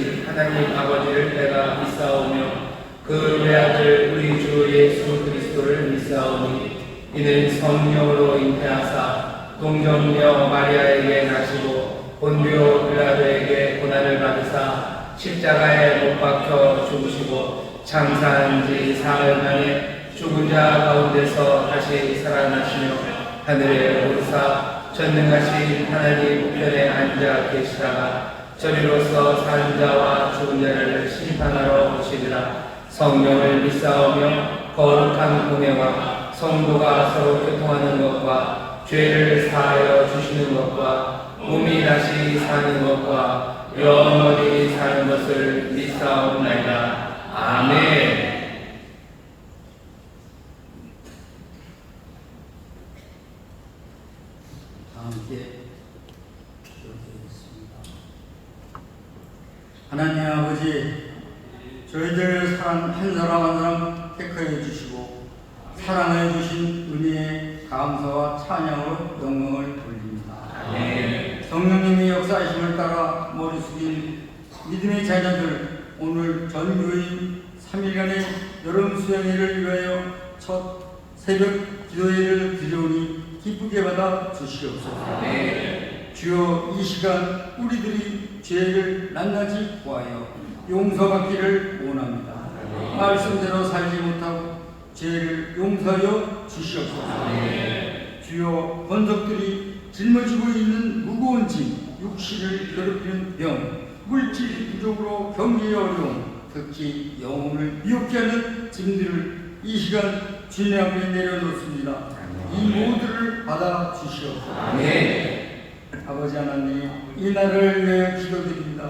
계신 하나님 아버지를 내가 믿사오며 그 외아들 우리 주 예수 그리스도를 믿사오니 이는 성령으로 잉태하사 동정녀 마리아에게 나시고 본디오 빌라도에게 고난을 받으사 십자가에 못 박혀 죽으시고 장사한 지 사흘 만에 죽은 자 가운데서 다시 살아나시며 하늘에 오르사 전능하신 하나님 우편에 앉아 계시다가 저리로서 사는 자와 죽은 자를 심판하러 오시리라. 성령을 믿사오며 거룩한 공예와 성도가 서로 교통하는 것과 죄를 사하여 주시는 것과 몸이 다시 사는 것과 영원히 사는 것을 믿사옵나이다. 아멘. 함께 기도드리겠습니다. 하나님 아버지, 저희들 한 사람 한 사람 택하여 주시고 사랑해 주신 은혜에 감사와 찬양으로 영광을 돌립니다. 아멘. 성령님의 역사하심을 따라 머리 숙인 믿음의 자녀들, 오늘 전교인 3일간의 여름 수양회를 위하여 첫 새벽 기도회를 드려오니 기쁘게 받아 주시옵소서. 아멘. 주여, 이 시간 우리들이 죄를 낱낱이 구하여 용서받기를 원합니다. 말씀대로 살지 못하고 죄를 용서하여 주시옵소서. 주여, 권속들이 짊어지고 있는 무거운 짐, 육신을 괴롭히는 병, 물질 부족으로 경기의 어려움, 특히 영혼을 미혹게 하는 짐들을 이 시간 주님 앞에 내려놓습니다. 이 모두를 받아 주시옵소서. 아버지 하나님, 이 날을 위해 기도드립니다.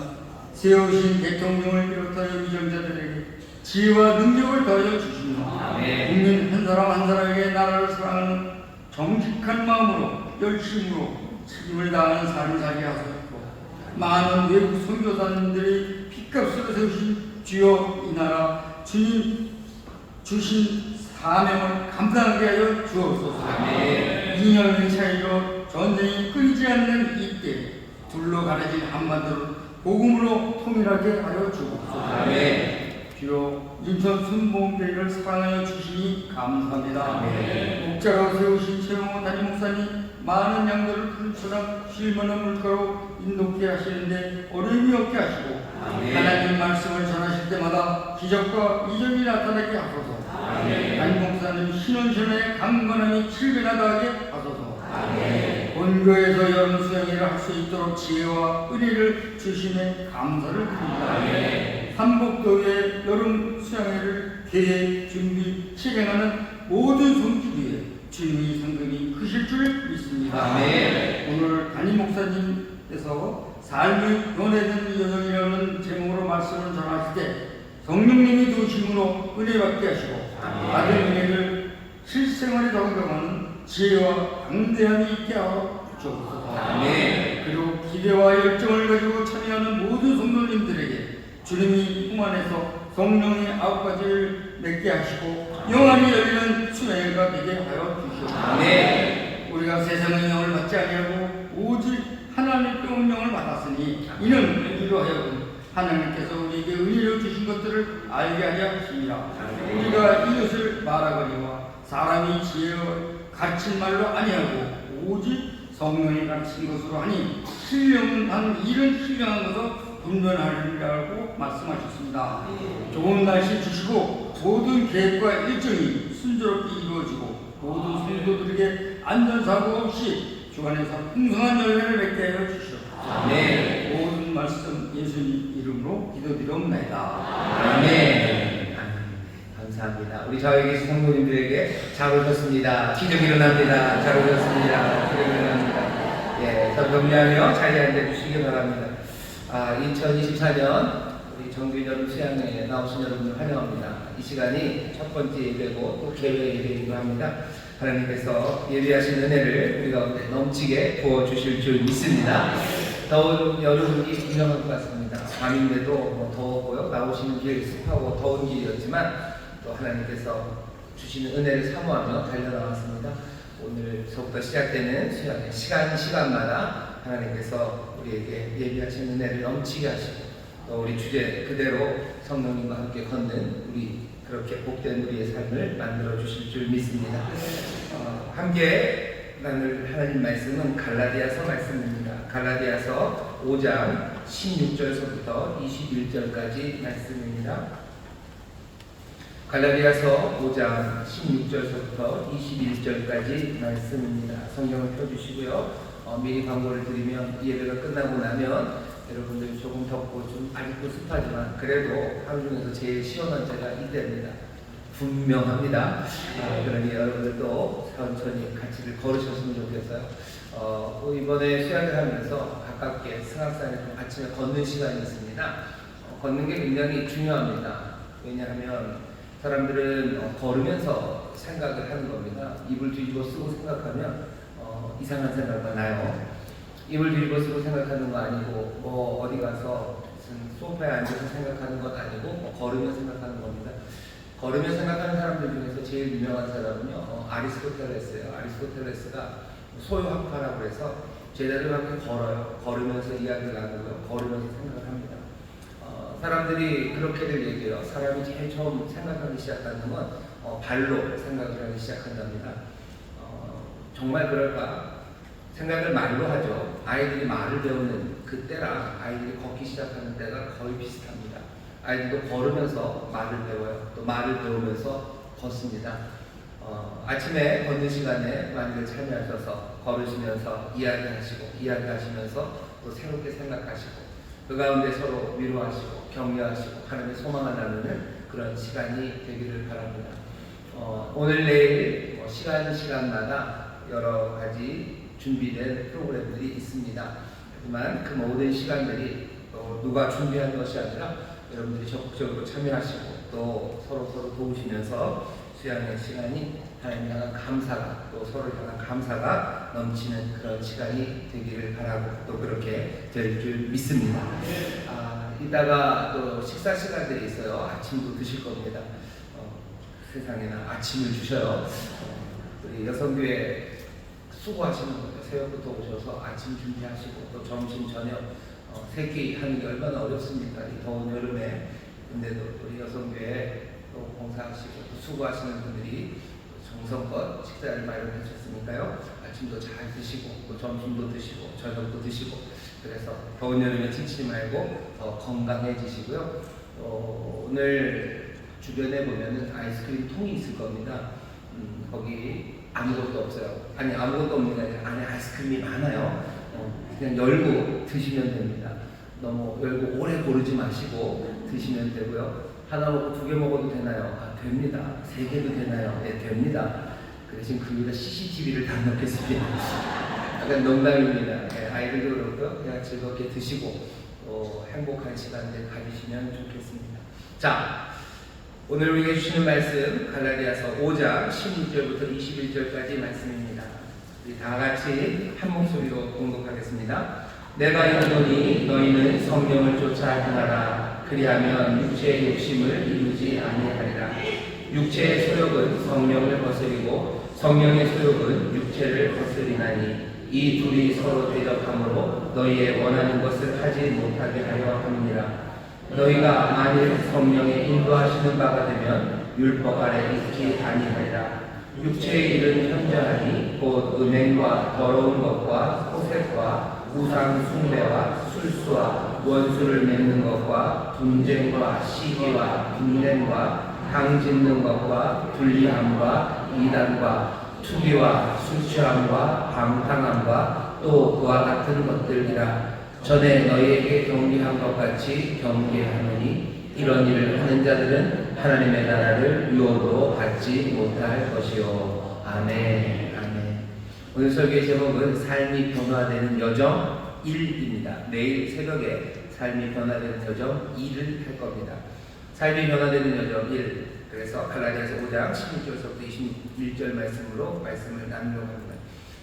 세우신 대통령을 비롯하여 위정자들에게 지혜와 능력을 더하여 주시며 국민 한 사람 한 사람에게 나라를 사랑하는 정직한 마음으로 열심으로 책임을 다하는 삶을 살게 하소서. 많은 외국 선교사님들이 핏값으로 세우신 주여, 이 나라 주님 주신 사명을 감당하게 하여 주옵소서. 이념의 차이로 전쟁이 끊이지 않는 이때 둘로 가려진 한반도를 복음으로 통일하게 하여 주옵소서. 주여, 인천 순복음교회를 사랑하여 주시니 감사합니다. 목자로 세우신 최영호 담임 목사님, 많은 양들을 풀처럼 쉴만한 물가로 인도케 하시는데 어려움이 없게 하시고 하나님 말씀을 전하실 때마다 기적과 이적이 나타나게 하소서. 담임 목사님 신원전에 강건함이 7배나 더하게 하소서. 본교에서 여름 수양회를 할 수 있도록 지혜와 은혜를 주시네 감사를 드립니다. 삼복도의 여름 수양회를 계획, 준비, 실행하는 모든 손길에 주님의 상급이 크실 줄 믿습니다. 오늘 담임 목사님께서 삶의 변화된 여정이라는 제목으로 말씀을 전하실 때 성령님이 도우심으로 은혜 받게 하시고 받은 은혜를 실생활에 적용하는 지혜와 강대함이 있게 하여 주옵소서. 그리고 기대와 열정을 가지고 참여하는 모든 성도님들에게 주님이 품 안에서 성령의 9가지를 맺게 하시고 영안이 열리는 수혜가 되게 하여 주시옵소서. 우리가 세상의 영을 받지 아니하고 오직 하나님의 영을 받았으니 이는 우리로 하여금 하나님께서 우리에게 은혜로 주신 것들을 알게 하려 하십니다. 우리가 이것을 말하거니와 사람이 지혜와 가르친 말로 아니하고 오직 성령이 가르친 것으로 하니 신령한 일은 신령한 것으로 분별하리라고 말씀하셨습니다. 좋은 날씨 주시고 모든 계획과 일정이 순조롭게 이루어지고 모든 성도들에게 안전사고 없이 주안에서 풍성한 열매를 맺게 하여 주시옵소서. 모든 말씀 예수님 이름으로 기도드리옵나이다. 아멘. 감사합니다. 우리 저에게 성도님들에게 잘 오셨습니다. 기적이 일어납니다. 잘 오셨습니다. 기적이 일어납니다. 예, 더 격려하며 자리에 앉아주시기 바랍니다. 2024년 우리 정규 여름 수양회에 나오신 여러분을 환영합니다. 이 시간이 첫 번째 예배고 또 개회 예배이기도 합니다. 하나님께서 예배하신 은혜를 우리 가운데 넘치게 부어주실 줄 믿습니다. 더운 여름이 분명할 것 같습니다. 밤인데도 더웠고요. 나오시는 길 습하고 더운 길이었지만 또 하나님께서 주시는 은혜를 사모하며 달려나왔습니다. 오늘서부터 시작되는 수양회 시간마다 하나님께서 우리에게 예비하신 은혜를 넘치게 하시고 또 우리 주제 그대로 성령님과 함께 걷는 우리 그렇게 복된 우리의 삶을 만들어 주실 줄 믿습니다. 함께 나눌 하나님 말씀은 갈라디아서 말씀입니다. 갈라디아서 5장 16절서부터 21절까지 말씀입니다. 갈라디아서 5장 16절서부터 21절까지 말씀입니다. 성경을 펴주시고요. 미리 광고를 드리면 예배가 끝나고 나면 여러분들 조금 덥고 좀 아직도 습하지만 그래도 하루 중에서 제일 시원한 때가 이때입니다. 분명합니다. 그러니 여러분들도 천천히 같이를 걸으셨으면 좋겠어요. 이번에 수양을 하면서 가깝게 승합산에 좀 아침에 걷는 시간이 있습니다. 걷는 게 굉장히 중요합니다. 왜냐하면 사람들은 걸으면서 생각을 하는 겁니다. 입을 뒤집어 쓰고 생각하면 이상한 생각만 나요. 입을 뒤집어 쓰고 생각하는 거 아니고 뭐 어디 가서 무슨 소파에 앉아서 생각하는 것 아니고 걸으며 생각하는 겁니다. 걸으며 생각하는 사람들 중에서 제일 유명한 사람은요 아리스토텔레스예요. 아리스토텔레스가 소요학파라고 해서 제자들과 함께 걸어요. 걸으면서 이야기를 나누고요. 걸으면서 생각을 합니다. 사람들이 그렇게들 얘기해요. 사람이 제일 처음 생각하기 시작하는 건 발로 생각을 하기 시작한답니다. 정말 그럴까? 생각을 말로 하죠. 아이들이 말을 배우는 그때랑 아이들이 걷기 시작하는 때가 거의 비슷합니다. 아이들도 걸으면서 말을 배워요. 또 말을 배우면서 걷습니다. 아침에 걷는 시간에 많이들 참여하셔서 걸으시면서 이야기하시면서 또 새롭게 생각하시고 그 가운데 서로 위로하시고 격려하시고 하나님의 소망을 나누는 그런 시간이 되기를 바랍니다. 오늘 내일 시간마다 여러 가지 준비된 프로그램들이 있습니다. 하지만 그 모든 시간들이 누가 준비한 것이 아니라 여러분들이 적극적으로 참여하시고 또 서로 도우시면서 수양의 시간이 하나님 향한 감사가 또 서로를 향한 감사가 넘치는 그런 시간이 되기를 바라고 또 그렇게 될 줄 믿습니다. 이따가 또 식사 시간들이 있어요. 아침도 드실 겁니다. 세상에나 아침을 주셔요. 우리 여성교회 수고하시는 거죠. 새벽부터 오셔서 아침 준비하시고 또 점심 저녁 세끼 하는 게 얼마나 어렵습니까? 이 더운 여름에. 근데도 우리 여성교회 또 봉사하시고 또 수고하시는 분들이 정성껏 식사를 마련하셨으니까요. 아침도 잘 드시고 또 점심도 드시고 저녁도 드시고 그래서 더운 여름에 지치지 말고 더 건강해지시고요. 오늘 주변에 보면은 아이스크림 통이 있을 겁니다. 거기 아무것도 없어요. 아니 아무것도 없는 게 아니라 안에 아이스크림이 많아요. 그냥 열고 드시면 됩니다. 너무 열고 오래 고르지 마시고 드시면 되고요. 하나 먹고 2개 먹어도 되나요? 됩니다. 3개도 되나요? 네, 됩니다. 그 대신 그 위에다 CCTV를 다 넣겠습니다. 약간 농담입니다. 네, 아이들도 그렇고요. 그냥 즐겁게 드시고 행복한 시간을 가지시면 좋겠습니다. 자, 오늘 우리에게 주시는 말씀 갈라디아서 5장 16절부터 21절까지 말씀입니다. 우리 다 같이 한 목소리로 공독하겠습니다. 내가 이르노니 너희는 성령을 쫓아 행하라. 그리하면 육체의 욕심을 이루지 아니하리라. 육체의 소욕은 성령을 거스리고 성령의 소욕은 육체를 거스리나니 이 둘이 서로 대적하므로 너희의 원하는 것을 하지 못하게 하려 함이니라. 너희가 만일 성령의 인도하시는 바가 되면 율법 아래 있지 아니하리라. 육체의 일은 현저하니 곧 음행과 더러운 것과 호색과 우상 숭배와 술수와 원수를 맺는 것과 분쟁과 시기와 분냄과 당 짓는 것과 불리함과 이단과 투기와 술 취함과 방탕함과 또 그와 같은 것들이라. 전에 너희에게 경계한 것 같이 경계하노니 이런 일을 하는 자들은 하나님의 나라를 유업으로 받지 못할 것이요. 아멘. 아멘. 오늘 설교의 제목은 삶이 변화되는 여정 1입니다. 내일 새벽에 삶이 변화되는 여정 2를 할 겁니다. 삶이 변화되는 여정 1. 그래서 갈라디아서 5장 16절부터 21절 말씀으로 말씀을 나누려고 합니다.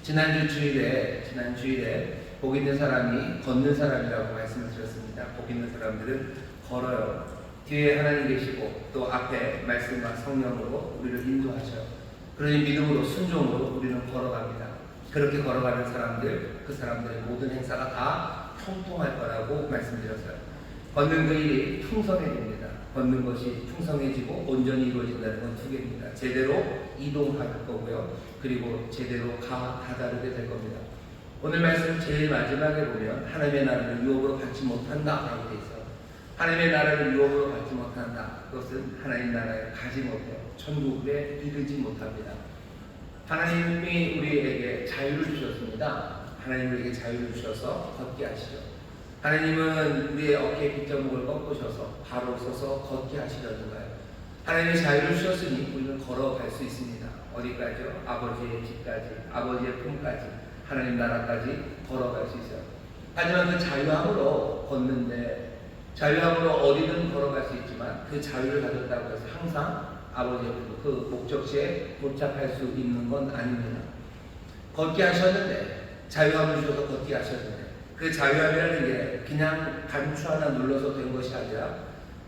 지난 주일에 복 있는 사람이 걷는 사람이라고 말씀을 드렸습니다. 복 있는 사람들은 걸어요. 뒤에 하나님 계시고 또 앞에 말씀과 성령으로 우리를 인도하셔요. 그러니 믿음으로 순종으로 우리는 걸어갑니다. 그렇게 걸어가는 사람들, 그 사람들의 모든 행사가 다 통통할 거라고 말씀드렸어요. 걷는 그 일이 풍성해집니다. 걷는 것이 풍성해지고 온전히 이루어진다는 건 두 개입니다. 제대로 이동할 거고요. 그리고 제대로 다다르게 될 겁니다. 오늘 말씀 제일 마지막에 보면 하나님의 나라를 유업으로 받지 못한다라고 되어 있어요. 하나님의 나라를 유업으로 받지 못한다. 그것은 하나님 나라에 가지 못해요. 천국에 이르지 못합니다. 하나님이 우리에게 자유를 주셨습니다. 하나님 우리에게 자유를 주셔서 걷게 하시죠. 하나님은 우리의 어깨에 빗자국을 꺾으셔서 바로 서서 걷게 하시려는 거예요. 하나님이 자유를 주셨으니 우리는 걸어갈 수 있습니다. 어디까지요? 아버지의 집까지, 아버지의 품까지, 하나님 나라까지 걸어갈 수 있어요. 하지만 그 자유함으로 걷는데, 자유함으로 어디든 걸어갈 수 있지만 그 자유를 가졌다고 해서 항상 아버지의 그 목적지에 도착할 수 있는 건 아닙니다. 걷게 하셨는데, 자유함을 주셔서 걷게 하셨는데, 그 자유함이라는 게 그냥 단추 하나 눌러서 된 것이 아니라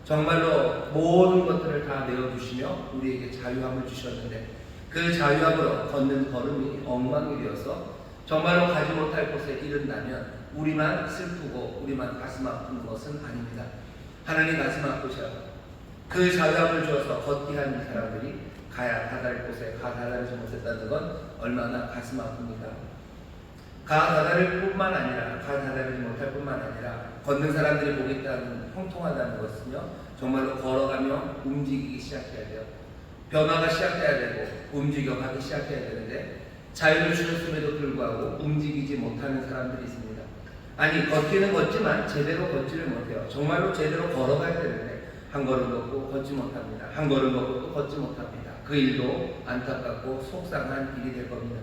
정말로 모든 것들을 다 내어주시며 우리에게 자유함을 주셨는데, 그 자유함으로 걷는 걸음이 엉망이 되어서 정말로 가지 못할 곳에 이른다면 우리만 슬프고 우리만 가슴 아픈 것은 아닙니다. 하나님 가슴 아프셔. 그 자유함을 주어서 걷게 한 사람들이 가야 다다를 곳에 다다르지 못했다는 건 얼마나 가슴 아픕니까? 다다를 뿐만 아니라 다다르지 못할 뿐만 아니라 걷는 사람들이 보겠다는 형통하다는 것은요, 정말로 걸어가며 움직이기 시작해야 돼요. 변화가 시작해야 되고 움직여가기 시작해야 되는데 자유를 주셨음에도 불구하고 움직이지 못하는 사람들이 있습니다. 아니, 걷기는 걷지만 제대로 걷지를 못해요. 정말로 제대로 걸어가야 되는데 한 걸음 걷고 걷지 못합니다. 한 걸음 걷고 또 걷지 못합니다. 그 일도 안타깝고 속상한 일이 될 겁니다.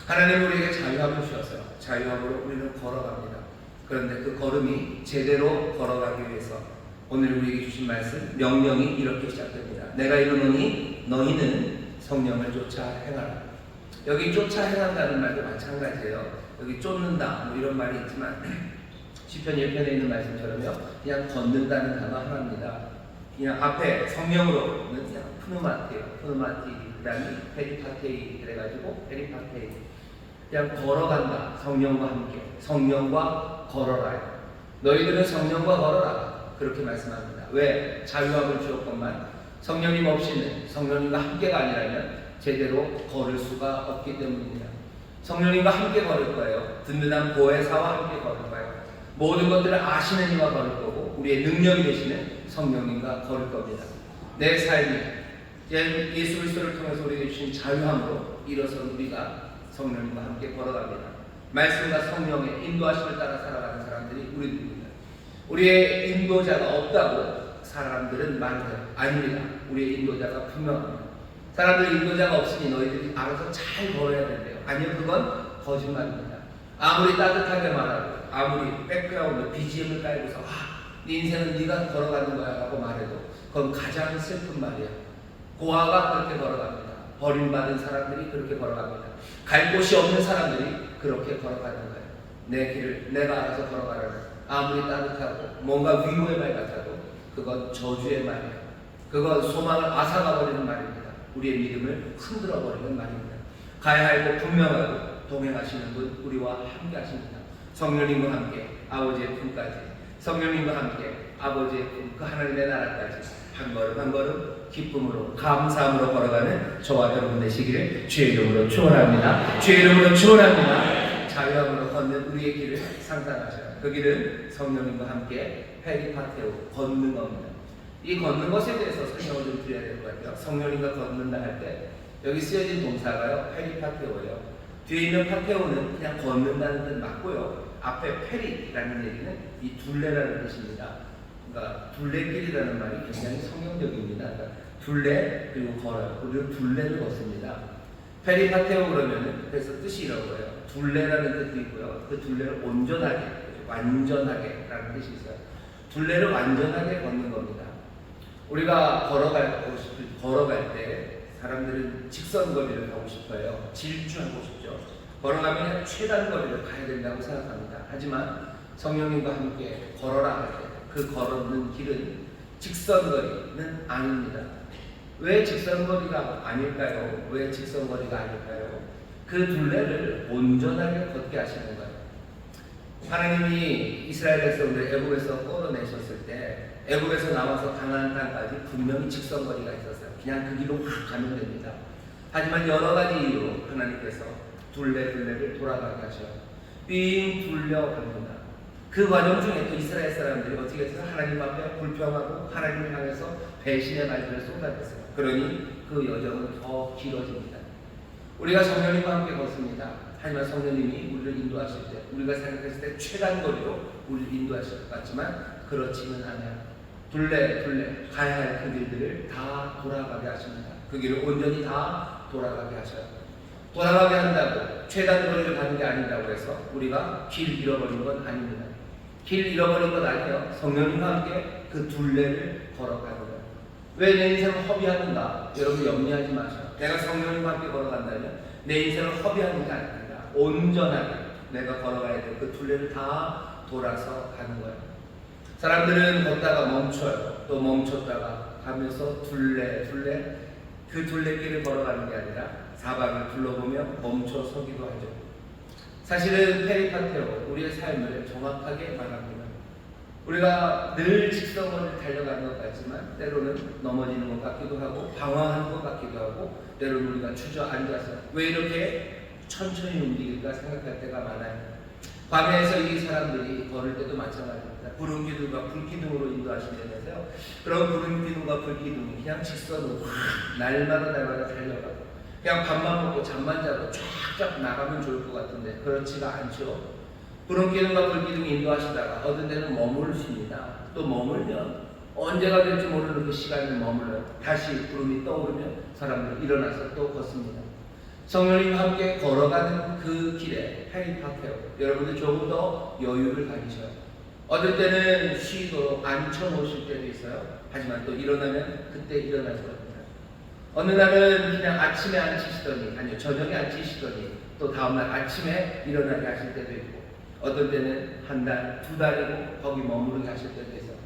하나님 우리에게 자유함을 주셨어요. 자유함으로 우리는 걸어갑니다. 그런데 그 걸음이 제대로 걸어가기 위해서 오늘 우리에게 주신 말씀, 명령이 이렇게 시작됩니다. 내가 이르노니 너희는 성령을 쫓아 행하라. 여기 쫓아 행한다는 말도 마찬가지예요. 여기 쫓는다 뭐 이런 말이 있지만 시편 1편에 있는 말씀처럼요, 그냥 걷는다는 단어 하나입니다. 그냥 앞에 성령으로는 그냥 푸누마티예요. 푸누마티, 그 다음에 페리파테이 그래가지고 페리파테이, 그냥 걸어간다. 성령과 함께, 성령과 걸어라. 너희들은 성령과 걸어라. 그렇게 말씀합니다. 왜? 자유함을 주었건만 성령님 없이는, 성령님과 함께가 아니라면 제대로 걸을 수가 없기 때문입니다. 성령님과 함께 걸을 거예요. 든든한 보혜사와 함께 걸을 거예요. 모든 것들을 아시는 이와 걸을 거고 우리의 능력이 되시는 성령님과 걸을 겁니다. 내 삶이 예수 그리스도를 통해서 우리에게 주신 자유함으로 일어서 우리가 성령님과 함께 걸어갑니다. 말씀과 성령의 인도하심을 따라 살아가는 사람들이 우리들입니다. 우리의 인도자가 없다고 사람들은 말해요. 아닙니다. 우리의 인도자가 분명합니다. 사람들이 인도자가 없으니 너희들이 알아서 잘 걸어야 된대요. 아니요, 그건 거짓말입니다. 아무리 따뜻하게 말하고 아무리 백그라운드 BGM을 깔고서 네 인생은 네가 걸어가는 거야 라고 말해도 그건 가장 슬픈 말이야. 고아가 그렇게 걸어갑니다. 버림받은 사람들이 그렇게 걸어갑니다. 갈 곳이 없는 사람들이 그렇게 걸어가는 거예요. 내 길을 내가 알아서 걸어가라는, 아무리 따뜻하고 뭔가 위로의 말 같아도 그건 저주의 말이에요. 그건 소망을 앗아가버리는 말입니다. 우리의 믿음을 흔들어버리는 말입니다. 가야 할 곳 분명하고 동행하시는 분 우리와 함께 하십니다. 성령님과 함께 아버지의 품까지, 성령님과 함께 아버지의 품, 그 하나님의 나라까지 한 걸음 한 걸음 기쁨으로 감사함으로 걸어가는 저와 여러분 되시기를 주의 이름으로 축원합니다. 주의 이름으로 축원합니다. 자유함으로 걷는 우리의 길을 상상하셔요. 그 길은 성령님과 함께 페리파테오, 걷는 겁니다. 이 걷는 것에 대해서 설명을 좀 드려야 될 것 같아요. 성령님과 걷는다 할 때 여기 쓰여진 동사가요, 페리파테오예요. 뒤에 있는 파테오는 그냥 걷는다는 뜻 맞고요. 앞에 페리라는 얘기는 이 둘레라는 뜻입니다. 그러니까 둘레길이라는 말이 굉장히 성경적입니다. 그러니까 둘레 그리고 걸어요. 그리고 둘레를 걷습니다. 페리파테오 그러면은 그래서 뜻이 이런 거예요. 둘레라는 뜻도 있고요. 그 둘레를 온전하게, 완전하게라는 뜻이 있어요. 둘레를 완전하게 걷는 겁니다. 우리가 걸어갈 때 사람들은 직선 거리를 가고 싶어요. 질주하고 싶죠. 걸어가면 최단 거리를 가야 된다고 생각합니다. 하지만 성령님과 함께 걸어라 할 때 그 걸어는 길은 직선 거리는 아닙니다. 왜 직선 거리가 아닐까요? 왜 직선 거리가 아닐까요? 그 둘레를 온전하게 걷게 하시는 거예요. 하나님이 이스라엘 백성들 애굽에서 끌어내셨을 때 애굽에서 나와서 가나안 땅까지 분명히 직선거리가 있었어요. 그냥 그 길로 확 가면 됩니다. 하지만 여러 가지 이유로 하나님께서 둘레를 돌아가게 하셔요. 삥 둘려갑니다. 그 과정 중에 또 이스라엘 사람들이 어떻게 해서 하나님 앞에 불평하고 하나님을 향해서 배신의 말들을 쏟아냈어요. 그러니 그 여정은 더 길어집니다. 우리가 성령님과 함께 걷습니다. 하지만 성령님이 우리를 인도하실 때, 우리가 생각했을 때 최단 거리로 우리를 인도하실 것 같지만 그렇지는 않아요. 둘레 가야 할 그 길들을 다 돌아가게 하십니다. 그 길을 온전히 다 돌아가게 하셔요. 돌아가게 한다고 최단 거리를 가는 게 아니라고 해서 우리가 길 잃어버린 건 아닙니다. 길 잃어버린 건 아니에요. 성령님과 함께 그 둘레를 걸어가는 거예요. 왜 내 인생을 허비하는가? 여러분 염려하지 마세요. 내가 성령님과 함께 걸어간다면 내 인생을 허비하는 게 아닙니다. 온전하게 내가 걸어가야 될 그 둘레를 다 돌아서 가는 거예요. 사람들은 걷다가 멈춰요. 또 멈췄다가 가면서 둘레 그 둘레길을 걸어가는 게 아니라 사방을 둘러보며 멈춰 서기도 하죠. 사실은 페리파테오 우리의 삶을 정확하게 말합니다. 우리가 늘 직선거리를 달려가는 것 같지만 때로는 넘어지는 것 같기도 하고 방황하는 것 같기도 하고 때로는 우리가 주저앉아서 왜 이렇게 천천히 움직일까 생각할 때가 많아요. 광야에서 이 사람들이 걸을 때도 마찬가지입니다. 구름 기둥과 불 기둥으로 인도하신다면서요. 그런 구름 기둥과 불 기둥이 그냥 직선으로 날마다 달려가고 그냥 밥만 먹고 잠만 자고 쫙쫙 나가면 좋을 것 같은데 그렇지가 않죠. 구름 기둥과 불 기둥이 인도하시다가 어떤 데는 머무르십니다. 또 머물면 언제가 될지 모르는 그 시간이 머물러요. 다시 구름이 떠오르면 사람들이 일어나서 또 걷습니다. 성령님과 함께 걸어가는 그 길에 페리파테오 여러분들 조금 더 여유를 가지셔요. 어떨 때는 쉬고 앉혀놓으실 때도 있어요. 하지만 또 일어나면 그때 일어나실 겁니다. 어느 날은 그냥 아침에 앉히시더니 아니요 저녁에 앉히시더니 또 다음날 아침에 일어나게 하실 때도 있고 어떨 때는 한 달, 두 달이고 거기 머무르게 하실 때도 있어요.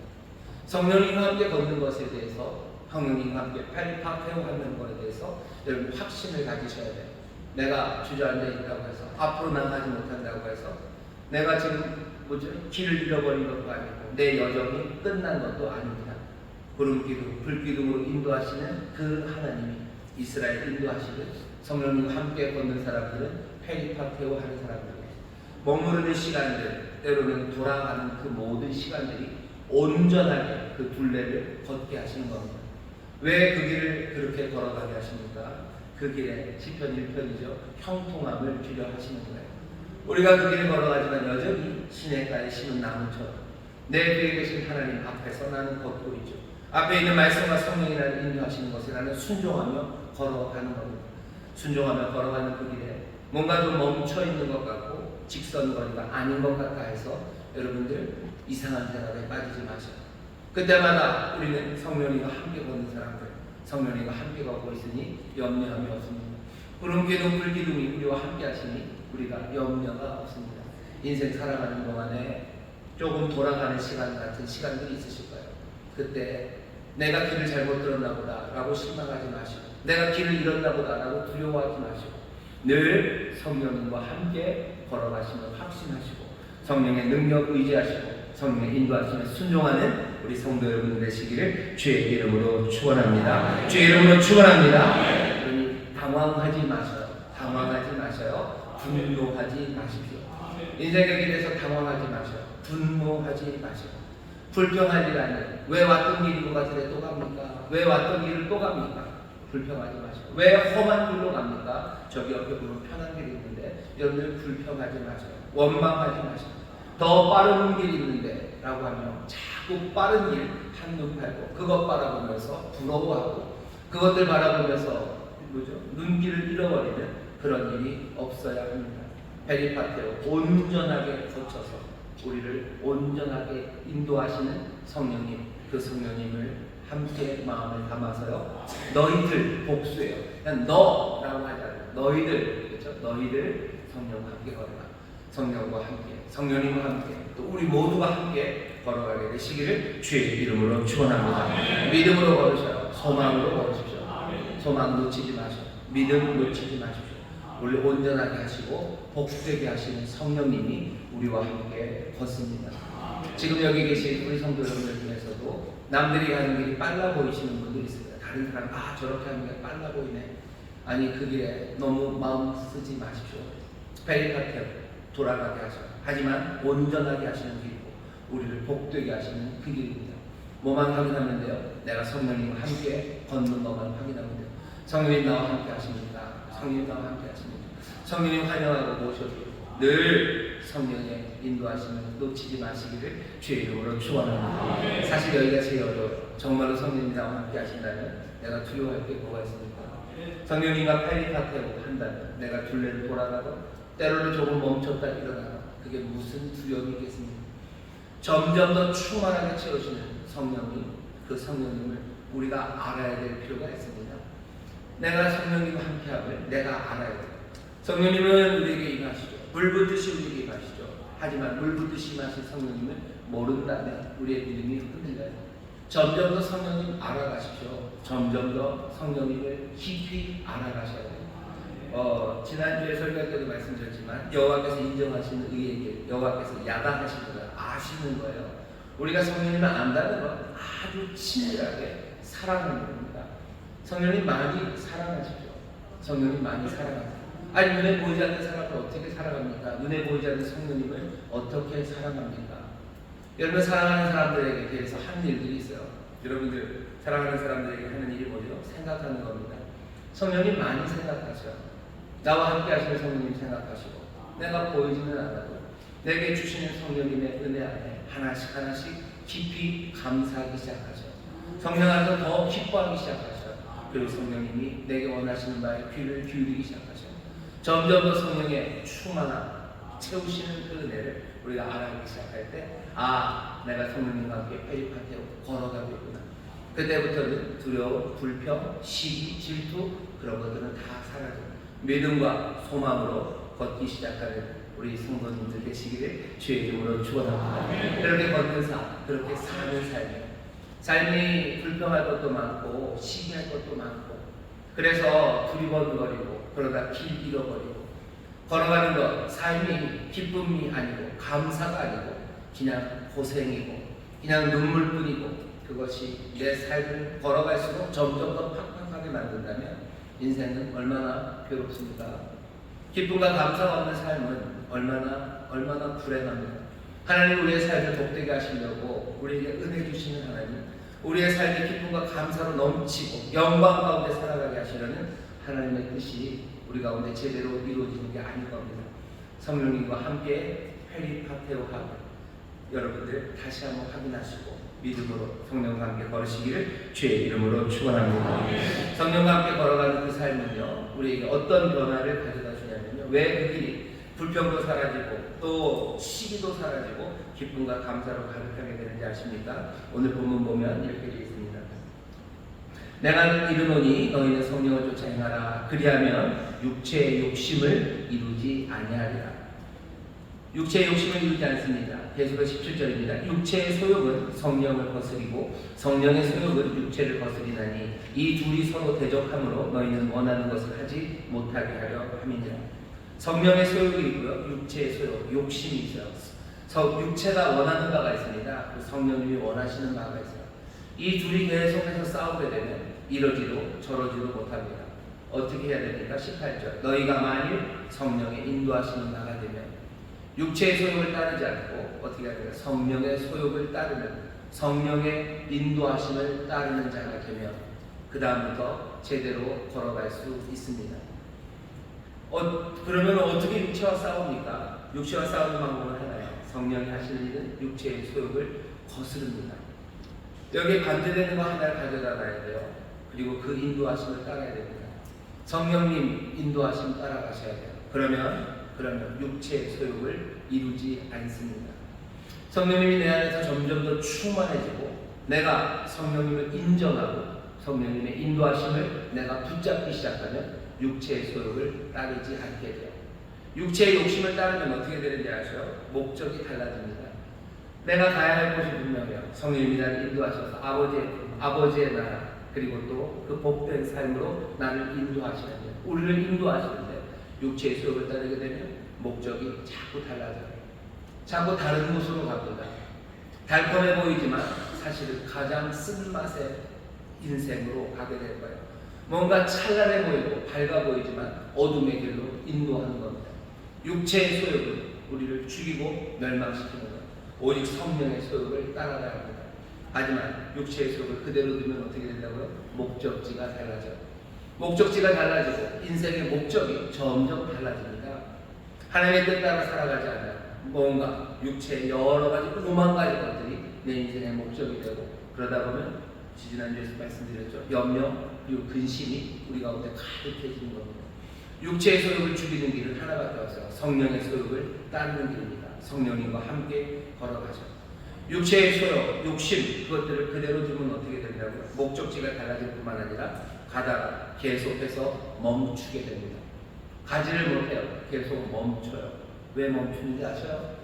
성령님과 함께 걷는 것에 대해서 성령님과 함께 페리파테오 하는 것에 대해서 여러분 확신을 가지셔야 돼요. 내가 주저앉아 있다고 해서 앞으로 나가지 못한다고 해서 내가 지금 길을 잃어버린 것도 아니고 내 여정이 끝난 것도 아닙니다. 구름 기둥, 불 기둥으로 인도하시는 그 하나님이 이스라엘 인도하시듯 성령님과 함께 걷는 사람들은 페리파테오 하는 사람들이에요. 머무르는 시간들, 때로는 돌아가는 그 모든 시간들이 온전하게 그 둘레를 걷게 하시는 겁니다. 왜 그 길을 그렇게 걸어가게 하십니까? 그 길에 시편 1편이죠. 형통함을 주려 하시는 거예요. 우리가 그 길을 걸어가지만 여전히 시냇가에 심은 나무처럼 내 뒤에 계신 하나님 앞에서 나는 걷고 있죠. 앞에 있는 말씀과 성령이 나를 인도하시는 것에 나는 순종하며 걸어가는 겁니다. 순종하며 걸어가는 그 길에 뭔가 좀 멈춰있는 것 같고 직선거리가 아닌 것 같다 해서 여러분들 이상한 생각에 빠지지 마세요. 그때마다 우리는 성령님과 함께 걷는 사람들, 성령님과 함께 걷고 있으니 염려함이 없습니다. 구름 기둥, 불 기둥이 우리와 함께 하시니 우리가 염려가 없습니다. 인생 살아가는 동안에 조금 돌아가는 시간 같은 시간들이 있으실 거예요. 그때 내가 길을 잘못 들었나 보다 라고 실망하지 마시고 내가 길을 잃었나 보다 라고 두려워하지 마시고 늘 성령님과 함께 걸어가시며 확신하시고 성령의 능력 의지하시고 성령의 인도하심에 순종하는 우리 성도 여러분 되시기를 주의 이름으로 축원합니다. 주의 이름으로 축원합니다. 그러니 당황하지 마셔요. 당황하지 마셔요. 분노하지 마십시오. 인생의 길에서 당황하지 마셔요. 분노하지 마시고 불평할 일 아니에요. 왜 왔던 길인 것 같은데 또 갑니까? 왜 왔던 길을 또 갑니까? 불평하지 마시고 왜 험한 길로 갑니까? 저기 옆에 보면 편한 길이 있는데 여러분들 불평하지 마세요. 원망하지 마시고 더 빠른 길이 있는데 라고 하면 자꾸 빠른 길 한눈 팔고 그것 바라보면서 부러워하고 그것들 바라보면서 눈길을 잃어버리는 그런 일이 없어야 합니다. 페리파테오 온전하게 거쳐서 우리를 온전하게 인도하시는 성령님, 그 성령님을 함께 마음을 담아서요. 너희들 복수예요. 그냥 너라고 하지 않아요. 너희들, 그렇죠? 너희들 성령과 함께 걸어가. 성령과 함께, 성령님과 함께, 또 우리 모두가 함께 걸어가게 되시기를 주의 이름으로 축원합니다. 믿음으로 걸으셔요. 소망으로 걸으십시오. 소망 놓치지 마시고, 믿음 놓치지 마십시오. 우리 온전하게 하시고 복되게 하시는 성령님이 우리와 함께 걷습니다. 지금 여기 계신 우리 성도 여러분들 중에서도 남들이 가는 길이 빨라 보이시는 분들이 있습니다. 다른 사람 저렇게 하는 게 빨라 보이네. 아니 그 길에 너무 마음 쓰지 마십시오. 페리파테오 돌아가게 하셔. 하지만 온전하게 하시는 길이고 우리를 복되게 하시는 그 길입니다. 뭐만 확인하면 돼요? 내가 성령님과 함께 걷는 것만 확인하면 돼요. 성령님 나와 함께 하십니까? 성령님 나와 함께 하십니까? 성령님 환영하고 모셔도 늘 성령의 인도하심을 놓치지 마시기를 주의 이름으로 축원합니다. 사실 여기가 제일 어려워요. 정말로 성령님 나와 함께 하신다면 내가 두려워할 게 뭐가 있습니까? 성령님과 페리파테오 한다면 내가 둘레를 돌아가고 때로는 조금 멈췄다 일어나고 그게 무슨 두려움이 있겠습니까? 점점 더 충만하게 채우시는 성령님, 그 성령님을 우리가 알아야 될 필요가 있습니다. 내가 성령님과 함께함을 내가 알아야 돼요. 성령님은 우리에게 임하시죠. 물 붓듯이 우리에게 임하시죠. 하지만 물 붓듯이 임하신 성령님을 모른다면 우리의 믿음이 흔들려요. 점점 더 성령님 알아가십시오. 점점 더 성령님을 깊이 알아가셔야 돼요. 지난주에 설교 때도 말씀드렸지만 여호와께서 인정하시는 의에게 여호와께서 야단하신 거예요. 아시는 거예요. 우리가 성령님을 안다는 건 아주 친밀하게 사랑하는 겁니다. 성령님 많이 사랑하십시오. 성령님 많이 사랑하세요. 아니 눈에 보이지 않는 사람을 어떻게 사랑합니까? 눈에 보이지 않는 성령님을 어떻게 사랑합니까? 여러분 사랑하는 사람들에게 대해서 하는 일들이 있어요. 여러분들 사랑하는 사람들에게 하는 일이 뭐죠? 생각하는 겁니다. 성령님 많이 생각하셔요. 나와 함께 하시는 성령님 생각하시고 내가 보이지는 않아도 내게 주시는 성령님의 은혜 안에 하나씩 하나씩 깊이 감사하기 시작하죠. 성령 안에서 더 기뻐하기 시작하죠. 그리고 성령님이 내게 원하시는 바에 귀를 기울이기 시작하죠. 점점 더 성령의 충만함 채우시는 그 은혜를 우리가 알아가기 시작할 때 내가 성령님과 함께 페리파테오 걸어가고 있구나. 그때부터는 두려움, 불평, 시기, 질투 그런 것들은 다 사라져요. 믿음과 소망으로 걷기 시작하는 우리 성도님들 되시기를 주의 이름으로 축원합니다. 그렇게 걷는 삶, 그렇게 사는 삶이 불평할 것도 많고 시기할 것도 많고 그래서 두리번거리고 그러다 길 잃어버리고 걸어가는 것 삶이 기쁨이 아니고 감사가 아니고 그냥 고생이고 그냥 눈물뿐이고 그것이 내 삶을 걸어갈수록 점점 더 팍팍하게 만든다면 인생은 얼마나 괴롭습니까? 기쁨과 감사가 없는 삶은 얼마나 불행합니다. 하나님 우리의 삶을 복되게 하시려고 우리에게 은혜 주시는 하나님, 우리의 삶이 기쁨과 감사로 넘치고 영광 가운데 살아가게 하시려는 하나님의 뜻이 우리 가운데 제대로 이루어지는 게 아닐 겁니다. 성령님과 함께 페리파테오하고 여러분들 다시 한번 확인하시고 믿음으로 성령과 함께 걸으시기를 주의 이름으로 축원합니다. 성령과 함께 걸어가는 그 삶은요 우리에게 어떤 변화를 가져다 주냐면요 왜 그 길이 불평도 사라지고 또 시기도 사라지고 기쁨과 감사로 가득하게 되는지 아십니까? 오늘 본문 보면 이렇게 되어 있습니다. 내가 이르노니 너희는 성령을 쫓아 행하라. 그리하면 육체의 욕심을 이루지 아니하리라. 육체의 욕심을 이루지 않습니다. 계속해서 17절입니다. 육체의 소욕은 성령을 거스리고 성령의 소욕은 육체를 거스리나니 이 둘이 서로 대적함으로 너희는 원하는 것을 하지 못하게 하려 함이니라. 성령의 소욕이 있고요. 육체의 소욕, 욕심이 있어요. 육체가 원하는 바가 있습니다. 그 성령님이 원하시는 바가 있어요. 이 둘이 계속해서 싸우게 되면 이러지도 저러지도 못합니다. 어떻게 해야 됩니까? 18절 너희가 만일 성령의 인도하시는 바가 되면 육체의 소욕을 따르지 않고 어떻게 해야 됩니까? 성령의 소욕을 따르는 성령의 인도하심을 따르는 자가 되면 그 다음부터 제대로 걸어갈 수 있습니다. 그러면 어떻게 육체와 싸웁니까? 육체와 싸우는 방법은 하나예요. 성령이 하시는 일은 육체의 소욕을 거스릅니다. 여기에 반대되는 거 하나를 가져다 놔야 돼요. 그리고 그 인도하심을 따라야 됩니다. 성령님 인도하심 따라가셔야 돼요. 그러면 육체의 소욕을 이루지 않습니다. 성령님이 내 안에서 점점 더 충만해지고 내가 성령님을 인정하고 성령님의 인도하심을 내가 붙잡기 시작하면 육체의 소욕을 따르지 않게 돼요. 육체의 욕심을 따르면 어떻게 되는지 아세요? 목적이 달라집니다. 내가 가야 할 곳이 분명해요. 성령님이 나를 인도하셔서 아버지의 나라 그리고 또 그 복된 삶으로 나를 인도하시는데 우리를 인도하시는데 육체의 소욕을 따르게 되면 목적이 자꾸 달라져요. 자꾸 다른 곳으로 갑니다. 달콤해 보이지만 사실은 가장 쓴맛의 인생으로 가게 될 거예요. 뭔가 찬란해 보이고 밝아 보이지만 어둠의 길로 인도하는 겁니다. 육체의 소욕은 우리를 죽이고 멸망시키는 것, 오직 성령의 소욕을 따라가야 합니다. 하지만 육체의 소욕을 그대로 두면 어떻게 된다고요? 목적지가 달라져요. 목적지가 달라지고 인생의 목적이 점점 달라집니다. 하나님의 뜻 따라 살아가지 않아요. 뭔가 육체의 여러 가지 오만 가지 것들이 내 인생의 목적이 되고, 그러다 보면 지지난주에서 말씀드렸죠. 염려 그리고 근심이 우리 가운데 가득해지는 겁니다. 육체의 소욕을 죽이는 길은 하나밖에 없어요. 성령의 소욕을 따르는 길입니다. 성령님과 함께 걸어가죠. 육체의 소욕, 욕심, 그것들을 그대로 두면 어떻게 된다고요? 목적지가 달라질 뿐만 아니라 가다가 계속해서 멈추게 됩니다. 가지를 못해요. 계속 멈춰요. 왜 멈추는지 아셔요?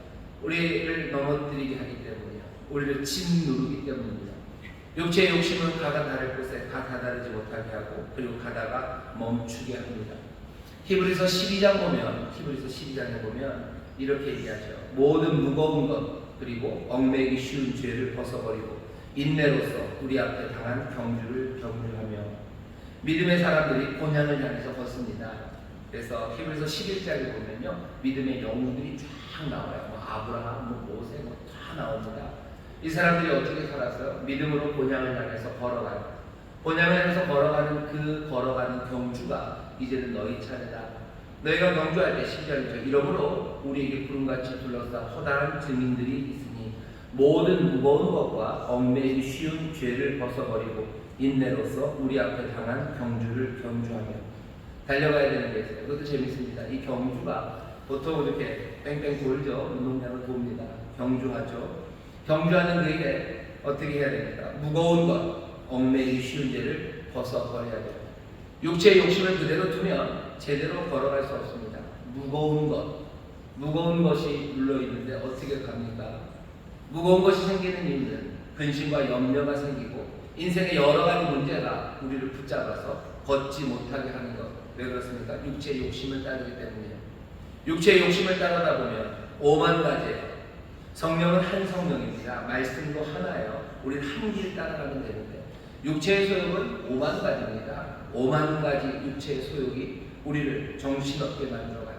우리를 넘어뜨리게 하기 때문이에요. 우리를 짓누르기 때문입니다. 육체의 욕심은 가가 다를 곳에 가 다다르지 못하게 하고, 그리고 가다가 멈추게 합니다. 히브리서 12장에 보면 이렇게 얘기하죠. 모든 무거운 것 그리고 얽매이기 쉬운 죄를 벗어버리고 인내로서 우리 앞에 당한 경주를 경주하며. 믿음의 사람들이 본향을 향해서 걷습니다. 그래서 히브리서 11장에 보면요, 믿음의 영웅들이 쫙 나와요. 아브라함, 모세 다 나옵니다. 이 사람들이 어떻게 살았어요? 믿음으로 본향을 향해서 걸어가요. 본향을 향해서 걸어가는 경주가 이제는 너희 차례다. 너희가 경주할 때 10절이죠. 이러므로 우리에게 구름같이 둘러싸 허다한 증인들이 있으니 모든 무거운 것과 얽매이기 쉬운 죄를 벗어버리고 인내로서 우리 앞에 당한 경주를 경주하며. 달려가야 되는 게 있어요. 그것도 재밌습니다. 이 경주가 보통 이렇게 뺑뺑 돌죠. 운동장을 돕니다. 경주하죠. 경주하는 그 일에 어떻게 해야 됩니까? 무거운 것, 얽매이기 쉬운 죄를 벗어버려야 돼요. 육체의 욕심을 그대로 두면 제대로 걸어갈 수 없습니다. 무거운 것이 눌러있는데 어떻게 갑니까? 무거운 것이 생기는 이유는 근심과 염려가 생기고 인생의 여러 가지 문제가 우리를 붙잡아서 걷지 못하게 하는 것. 왜 그렇습니까? 육체의 욕심을 따르기 때문이에요. 육체의 욕심을 따르다 보면 오만 가지예요. 성령은 한 성령입니다. 말씀도 하나예요. 우리는 한 길 따라가면 되는데 육체의 소욕은 오만 가지입니다. 오만 가지 육체의 소욕이 우리를 정신없게 만들어가요.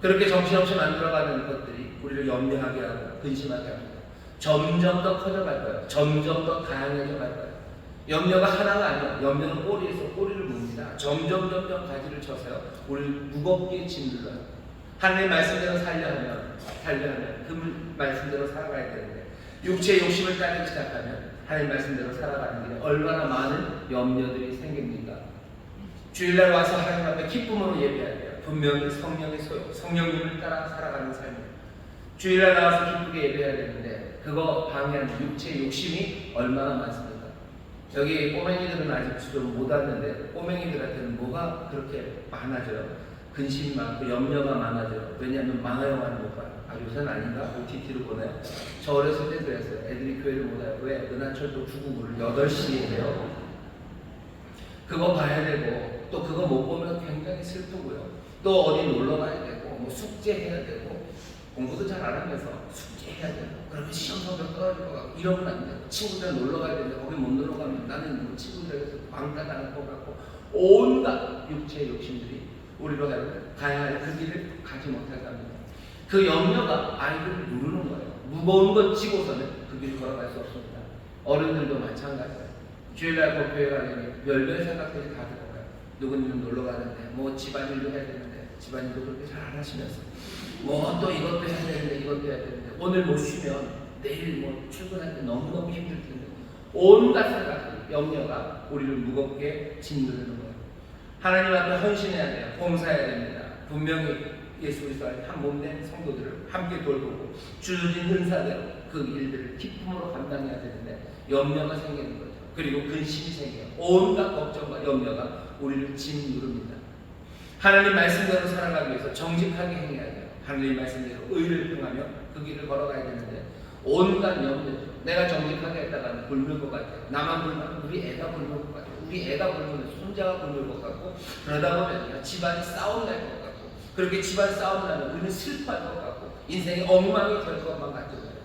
그렇게 정신없이 만들어가는 것들이 우리를 염려하게 하고 근심하게 합니다. 점점 더 커져갈 거예요. 점점 더 다양해져 갈 거예요. 염려가 하나가 아니에요. 염려는 꼬리에서 꼬리를 묻습니다. 점점 가지를 쳐서요, 우리를 무겁게 짓눌러요. 하나님 말씀대로 살려하면 그 말씀대로 살아가야 되는데 육체의 욕심을 따르기 시작하면 하나님 말씀대로 살아가는 길에 얼마나 많은 염려들이 생깁니까? 주일날 와서 하나님 앞에 기쁨으로 예배해야 돼요. 분명히 성령의 소욕, 성령님을 따라 살아가는 삶이에요. 주일날 나와서 기쁘게 예배해야 되는데 그거 방해하는 육체의 욕심이 얼마나 많습니까? 여기 꼬맹이들은 아직 좀 못 왔는데 꼬맹이들한테는 뭐가 그렇게 많아져요? 근심이 많고 염려가 많아져요. 왜냐하면 만화 영화를 못 봐요. 요새는 아닌가? OTT로 보내요. 저 어렸을 때 그랬어요. 애들이 교회를 못 와요. 왜? 은하철도 999를 8시에 해요. 그거 봐야 되고, 또 그거 못 보면 굉장히 슬프고요. 또 어디 놀러 가야 되고, 뭐 숙제해야 되고, 공부도 잘 안 하면서 숙제해야 되고, 그러면 시험 성적 떨어질 것 같고, 이러면 안 돼요. 친구들 놀러 가야 되는데 거기 못 놀러 가면 나는 뭐 친구들에게서 왕따 당할 것 같고, 온갖 육체의 욕심들이 우리로 하여금 가야 할 그 길을 가지 못하게 합니다. 그 염려가 아이들을 누르는 거예요. 무거운 것 치고서는 그 길을 걸어갈 수 없습니다. 어른들도 마찬가지예요. 주일날 교회 가려면 별별 생각들이 다 들어가요. 누구는 놀러 가는데 뭐 집안일도 해야 되는데 집안일도 그렇게 잘 안 하시면서 뭐 또 이것도 해야 되는데 이것도 해야 되는데 오늘 못 쉬면 내일 뭐 출근할 때 너무너무 힘들 텐데 온갖 생각들, 염려가 우리를 무겁게 짓누르는 거예요. 하나님 앞에 헌신해야 돼요. 봉사해야 됩니다. 분명히 예수 그리스도의 한 몸된 성도들을 함께 돌보고 주어진 은사대로 그 일들을 기쁨으로 감당해야 되는데 염려가 생기는 거죠. 그리고 근심이 생겨요. 온갖 걱정과 염려가 우리를 짓누릅니다. 하나님 말씀대로 살아가기 위해서 정직하게 행해야 돼요. 하나님 말씀대로 의를 행하며 그 길을 걸어가야 되는데 온갖 염려죠. 내가 정직하게 했다가 굶을 것 같아요. 나만 굶으면 우리 애가 굶을 것 같아요. 우리 애가 굶으면 손자가 굶을 것 같고, 그러다 보면 집안이 싸움 날 것 같고, 그렇게 집안 싸움 나면 우리는 슬퍼할 것 같고, 인생이 엉망이 될 것만 같은 거예요.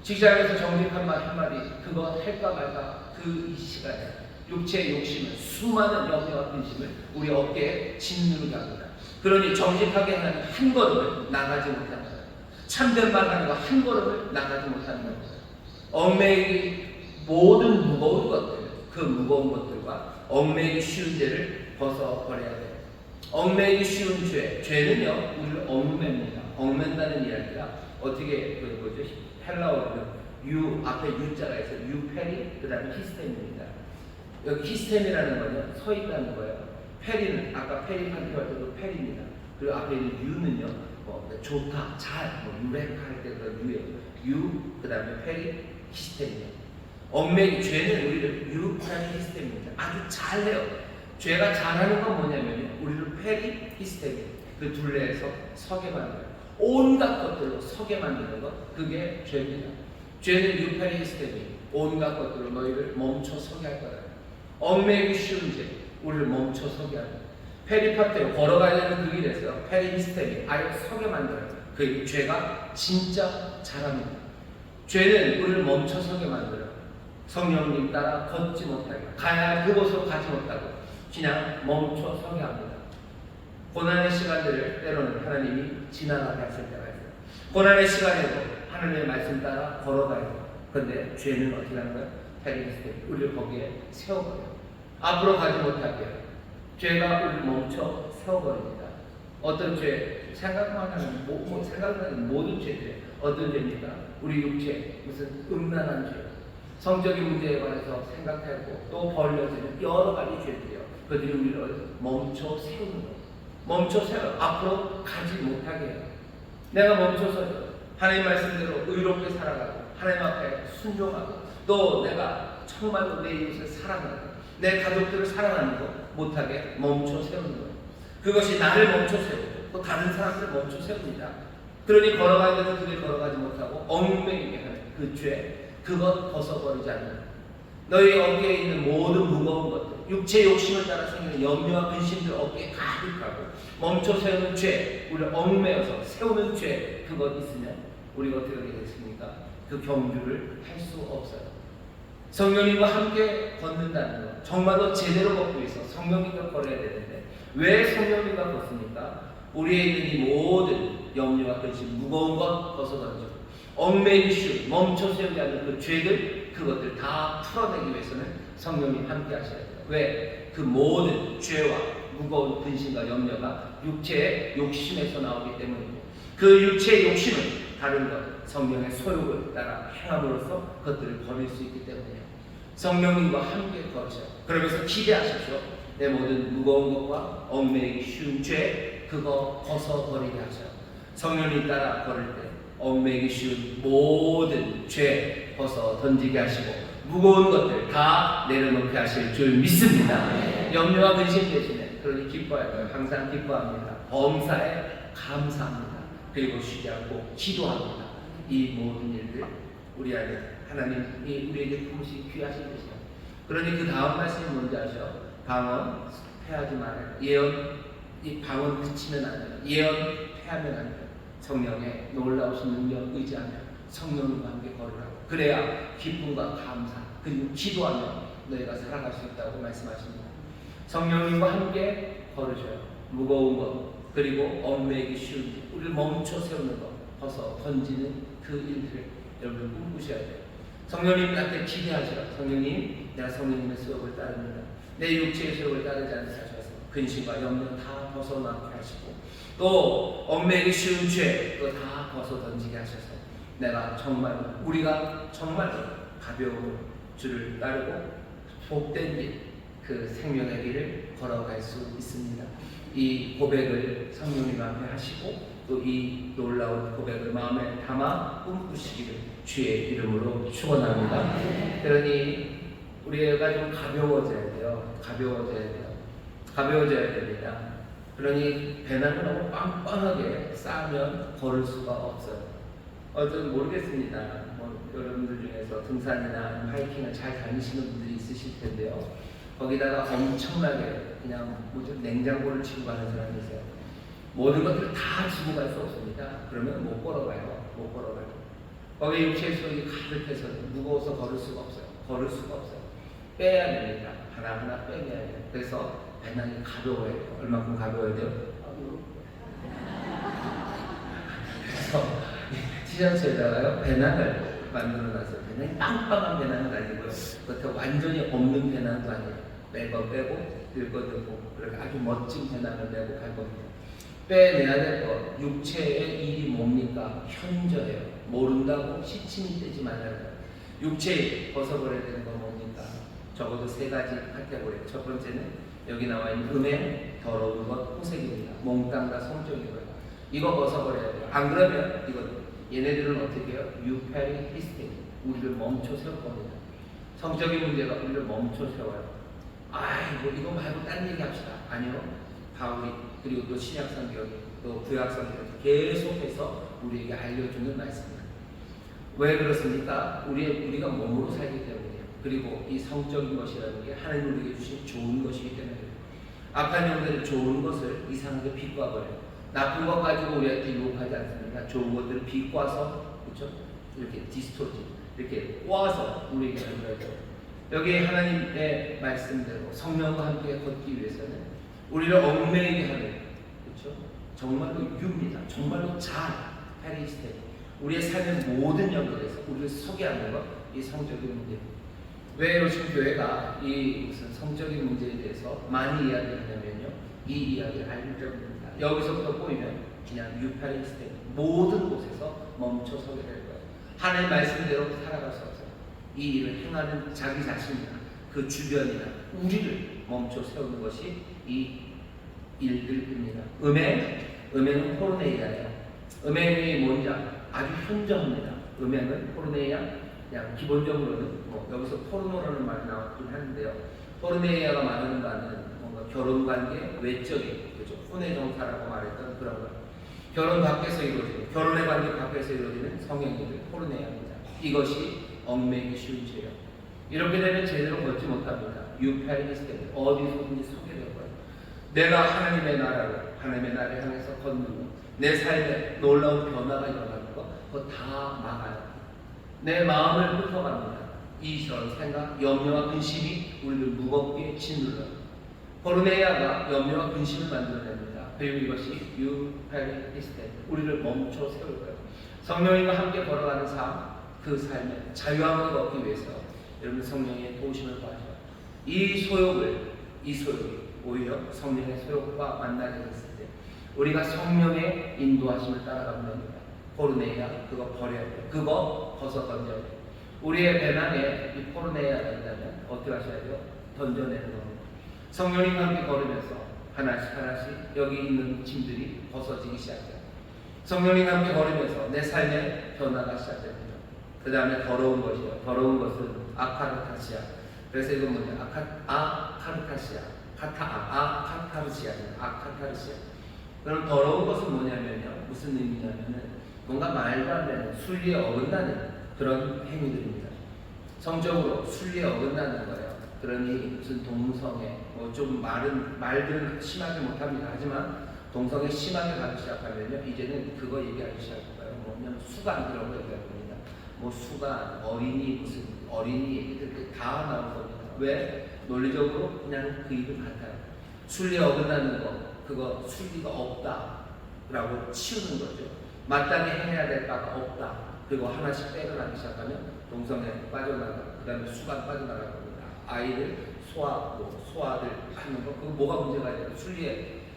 직장에서 정직한 말 한마디 그거 할까 말까 그 이 시간에 육체의 욕심을 수많은 염려와 근심을 우리 어깨에 짓누르게 합니다. 그러니 정직하게 하는 한 걸음을 나가지 못하는 거예요. 참된 말 하는 거 한 걸음을 나가지 못하는 거예요. 얽매이기 모든 무거운 것들, 그 무거운 것들과 얽매이기 쉬운 죄를 벗어버려야 돼요. 얽매이기 쉬운 죄는요 우리를 얽맵니다. 얽맨다는 이야기가 어떻게 뭐죠? 헬라어로는 유 앞에 유자가 있어 유페리 그 다음에 히스템입니다. 여기 히스템이라는 거는 서 있다는 거예요. 페리는 아까 페리 판표할 때도 페리입니다. 그리고 앞에 있는 유는요 좋다, 잘, 유레카할 때 그런 유예요. 유 그 다음에 페리 히스템이에요. 얽매기 죄는 우리를 유페리 히스템입니다. 아주 잘해요. 죄가 잘하는 건 뭐냐면요 우리를 페리 히스템이에요. 그 둘레에서 서게 만들어요. 온갖 것들로 서게 만드는 것 그게 죄입니다. 죄는 유페리 히스템이 온갖 것들로 너희를 멈춰 서게 할 거다. 얽매이기 쉬운 죄 우리를 멈춰 서게 합니다. 페리파테오 걸어가야 되는 그 길에서 페리 히스템이 아예 서게 만들어요. 그 죄가 진짜 잘합니다. 죄는 우리를 멈춰 서게 만들어요. 성령님 따라 걷지 못하게 가야 할 그곳으로 가지 못하고 그냥 멈춰 서게 합니다. 고난의 시간들을 때로는 하나님이 지나가게 하실 때가 있어요. 고난의 시간에도 하나님의 말씀 따라 걸어가야 돼요. 그런데 죄는 어떻게 하는 거예요? 페리히스템 우리를 거기에 세워버려요. 앞으로 가지 못하게 해요. 죄가 우리를 멈춰 세워버립니다. 어떤 죄? 생각만 하는 생각나는 모든 죄들 어떤 죄입니까? 우리 육체 무슨 음란한 죄 성적인 문제에 관해서 생각하고 또 벌려지는 여러 가지 죄들이요. 그들이 우리를 멈춰 세우는 거예요. 멈춰 세워 앞으로 가지 못하게 해요. 내가 멈춰서 하나님 말씀대로 의롭게 살아가고 하나님 앞에 순종하고 또 내가 정말로 내 이웃을 사랑하고 내 가족들을 사랑하는 거 못하게 멈춰 세우는 거예요. 그것이 나를 멈춰 세우고 또 다른 사람들을 멈춰 세웁니다. 그러니 걸어가야 되는 길을 걸어가지 못하고 얽매이게 하는 그 죄 그것 벗어버리지 않는 너희 어깨에 있는 모든 무거운 것들 육체 욕심을 따라 생기는 염려와 근심들 어깨에 가득하고 멈춰 세우는 죄 우리를 얽매여서 세우는 죄 그것 있으면 우리가 어떻게 되겠습니까? 그 경주를 할 수 없어요. 성령님과 함께 걷는다는 것 정말로 제대로 걷고 있어 성령님과 걸어야 되는데 왜 성령님과 걷습니까? 우리에 있는 이 모든 염려와 근심 무거운 것 벗어던지고 얽매이기 쉬운 멈춰 세우지 않는 그 죄들 그것들 다 풀어내기 위해서는 성령님 함께 하셔야 돼요. 왜? 그 모든 죄와 무거운 근심과 염려가 육체의 욕심에서 나오기 때문이고 그 육체의 욕심은 다른 것 성령의 소욕을 따라 행함으로써 그것들을 버릴 수 있기 때문이에요. 성령님과 함께 걸으셔요. 그러면서 기대하십시오. 내 모든 무거운 것과 얽매이기 쉬운 죄 그거 벗어버리게 하셔요. 성령님 따라 걸을 때 얽매이기 쉬운 모든 죄 벗어 던지게 하시고 무거운 것들 다 내려놓게 하실 줄 믿습니다. 염려와 근심 대신에 그러니 기뻐할 거예요. 항상 기뻐합니다. 범사에 감사합니다. 그리고 쉬지 않고 기도합니다. 이 모든 일들 우리 안에 하나님이 우리에게 품으신 귀하신 것이요. 그러니 그 다음 말씀이 뭔지 아셔? 방언 패하지 말아요. 예언 이 방언 그치면 안 돼요. 예언 패하면 안 돼요. 성령의 놀라우신 능력 의지하며 성령님과 함께 걸으라고. 그래야 기쁨과 감사 그리고 기도하며 너희가 살아갈 수 있다고 말씀하십니다. 성령님과 함께 걸으셔요. 무거운 것 그리고 얽매이기 쉬운 우리를 멈춰 세우는 것 벗어 던지는 그 일들을 여러분 꿈꾸셔야 돼요. 성령님한테 기대하셔요. 성령님 내가 성령님의 수업을 따릅니다. 내 육체의 수업을 따르지 않게 하셔서 근심과 염려 다 벗어나게 하시고 또 얽매이기 쉬운 죄 또 다 벗어 던지게 하셔서 내가 정말로 우리가 정말로 가벼운 주를 따르고 복된 길 그 생명의 길을 걸어갈 수 있습니다. 이 고백을 성령님 앞에 하시고 또 이 놀라운 고백을 마음에 담아 꿈꾸시기를 주의 이름으로 축원합니다. 그러니 우리가 좀 가벼워져야 돼요. 가벼워져야 됩니다. 그러니 배낭을 너무 빵빵하게 싸면 걸을 수가 없어요. 어떤 모르겠습니다. 여러분들 중에서 등산이나 하이킹을 잘 다니시는 분들이 있으실 텐데요. 거기다가 엄청나게 그냥 뭐죠 냉장고를 치고 가는 사람이 있어요. 모든 것들을 다 지고 갈 수 없습니다. 그러면 못 걸어가요. 못 걸어가요. 거기 육체의 소욕이 가득해서 무거워서 걸을 수가 없어요. 걸을 수가 없어요. 빼야 됩니다. 하나하나 빼야 돼요. 그래서 배낭이 가벼워야 돼요. 얼마큼 가벼워야 돼요? 그래서 티셔츠에다가요 배낭을 만들어놨어요. 배낭이 빵빵한 배낭은 아니고요. 그렇다고 완전히 없는 배낭도 아니에요. 빼고 들고 그렇게 아주 멋진 배낭을 메고 갈 겁니다. 빼내야 될 것, 육체의 일이 뭡니까? 현저해요. 모른다고 시침이 되지 말아요. 육체에 벗어버려야 되는 건 뭡니까? 적어도 세 가지 카테고리. 첫 번째는 여기 나와 있는 음행, 더러운 것, 호색입니다. 몽땅 다 성적인 거예요. 이거 벗어버려야 돼요. 안 그러면 얘네들은 어떻게 해요? 유페리 히스테리. 우리를 멈춰 세울 겁니다. 성적인 문제가 우리를 멈춰 세워요. 아이고 이거 말고 딴 얘기 합시다. 아니요. 바울이 그리고 또 신약성경이 또 구약성경이 계속해서 우리에게 알려주는 말씀입니다. 왜 그렇습니까? 우리가 몸으로 살기 때문이에요. 그리고 이 성적인 것이라는 게 하나님 우리에게 주신 좋은 것이기 때문이에요. 악한 영들은 좋은 것을 이상하게 비꼬아버려요. 나쁜 것 가지고 우리한테 유혹하지 않습니까? 좋은 것들을 비꼬아서 그렇죠? 이렇게 디스토지 이렇게 꼬아서 우리에게 알려줘요. 여기 하나님의 말씀대로 성령과 함께 걷기 위해서는 우리를 얽매이게 하는 그렇죠? 정말로 유입니다. 정말로 잘 페리스테 우리의 삶의 모든 영역에서 우리를 서게 하는 것 이 성적인 문제입니다. 왜 요즘 교회가 이 무슨 성적인 문제에 대해서 많이 이야기하냐면요. 이 이야기를 알려줍니다. 여기서부터 보이면 그냥 유페리스테 모든 곳에서 멈춰 서게 될 거예요. 하나님의 말씀대로 살아갈 수 없어요. 이 일을 행하는 자기 자신이나 그 주변이나 우리를 멈춰 세우는 것이 이 일들입니다. 음행은 포르네이아예요. 음행이 뭔지 아주 현저합니다. 음행은 포르네이아 그냥 기본적으로는 여기서 포르노라는 말이 나왔긴 하는데요. 포르네이아가 말하는 바는 뭔가 결혼관계 외적인 그렇죠? 혼외정사라고 말했던 그런 것. 결혼 밖에서 이루어지는 결혼의 관계 밖에서 이루어지는 성행위를 포르네이아입니다. 이것이 얽매이기 쉬운 죄예요. 이렇게 되면 제대로 걷지 못합니다. 유페리스테 어디서든지 서게 될 거예요. 내가 하나님의 나라를 향해서 걷는 내 삶에 놀라운 변화가 일어나는 거 그거 다 막아요. 내 마음을 훑어갑니다. 이런 생각, 염려와 근심이 우리를 무겁게 짓눌러요. 포르네이아가 염려와 근심을 만들어냅니다. 그리고 이것이 유페리스테 우리를 멈춰 세울 거예요. 성령님과 함께 걸어가는 삶 그 삶에 자유함을 얻기 위해서 여러분 성령의 도우심을 구하셔요. 이 소욕이 오히려 성령의 소욕과 만나게 됐을 때 우리가 성령의 인도하심을 따라가면 됩니다. 포르네이아 그거 버려야 돼요. 그거 벗어 던져야 돼요. 우리의 배낭에 이 포르네이아가 있다면 어떻게 하셔야 돼요? 던져내는 겁니다. 성령님과 함께 걸으면서 하나씩 여기 있는 짐들이 벗어지기 시작해요. 성령님과 함께 걸으면서 내 삶의 변화가 시작됩니다. 그 다음에 더러운 것이요. 더러운 것은 아카르타시아. 그래서 이건 뭐냐? 아카르타시아. 아카타르시아. 그럼 더러운 것은 뭐냐면요. 무슨 의미냐면은 뭔가 말도 안 되는 순리에 어긋나는 그런 행위들입니다. 성적으로 순리에 어긋나는 거예요. 그러니 무슨 동성애, 좀 말들은 심하게 못합니다. 하지만 동성애 심하게 가기 시작하면요. 이제는 그거 얘기하기 시작할 거예요. 뭐냐면 수간 이런 거 얘기할 겁니다. 수간, 어린이, 무슨 어린이 얘기들 다 나올 겁니다. 왜? 논리적으로 그냥 그 입은 같아요. 순리에 어긋나는 거, 그거 순리가 없다라고 치우는 거죠. 마땅히 해야 될 바가 없다. 그리고 하나씩 빼어나기 시작하면 동성애 빠져나가고 그 다음에 수간 빠져나갈 겁니다. 아이를 소아들 하는 거 그거 뭐가 문제가 있어요?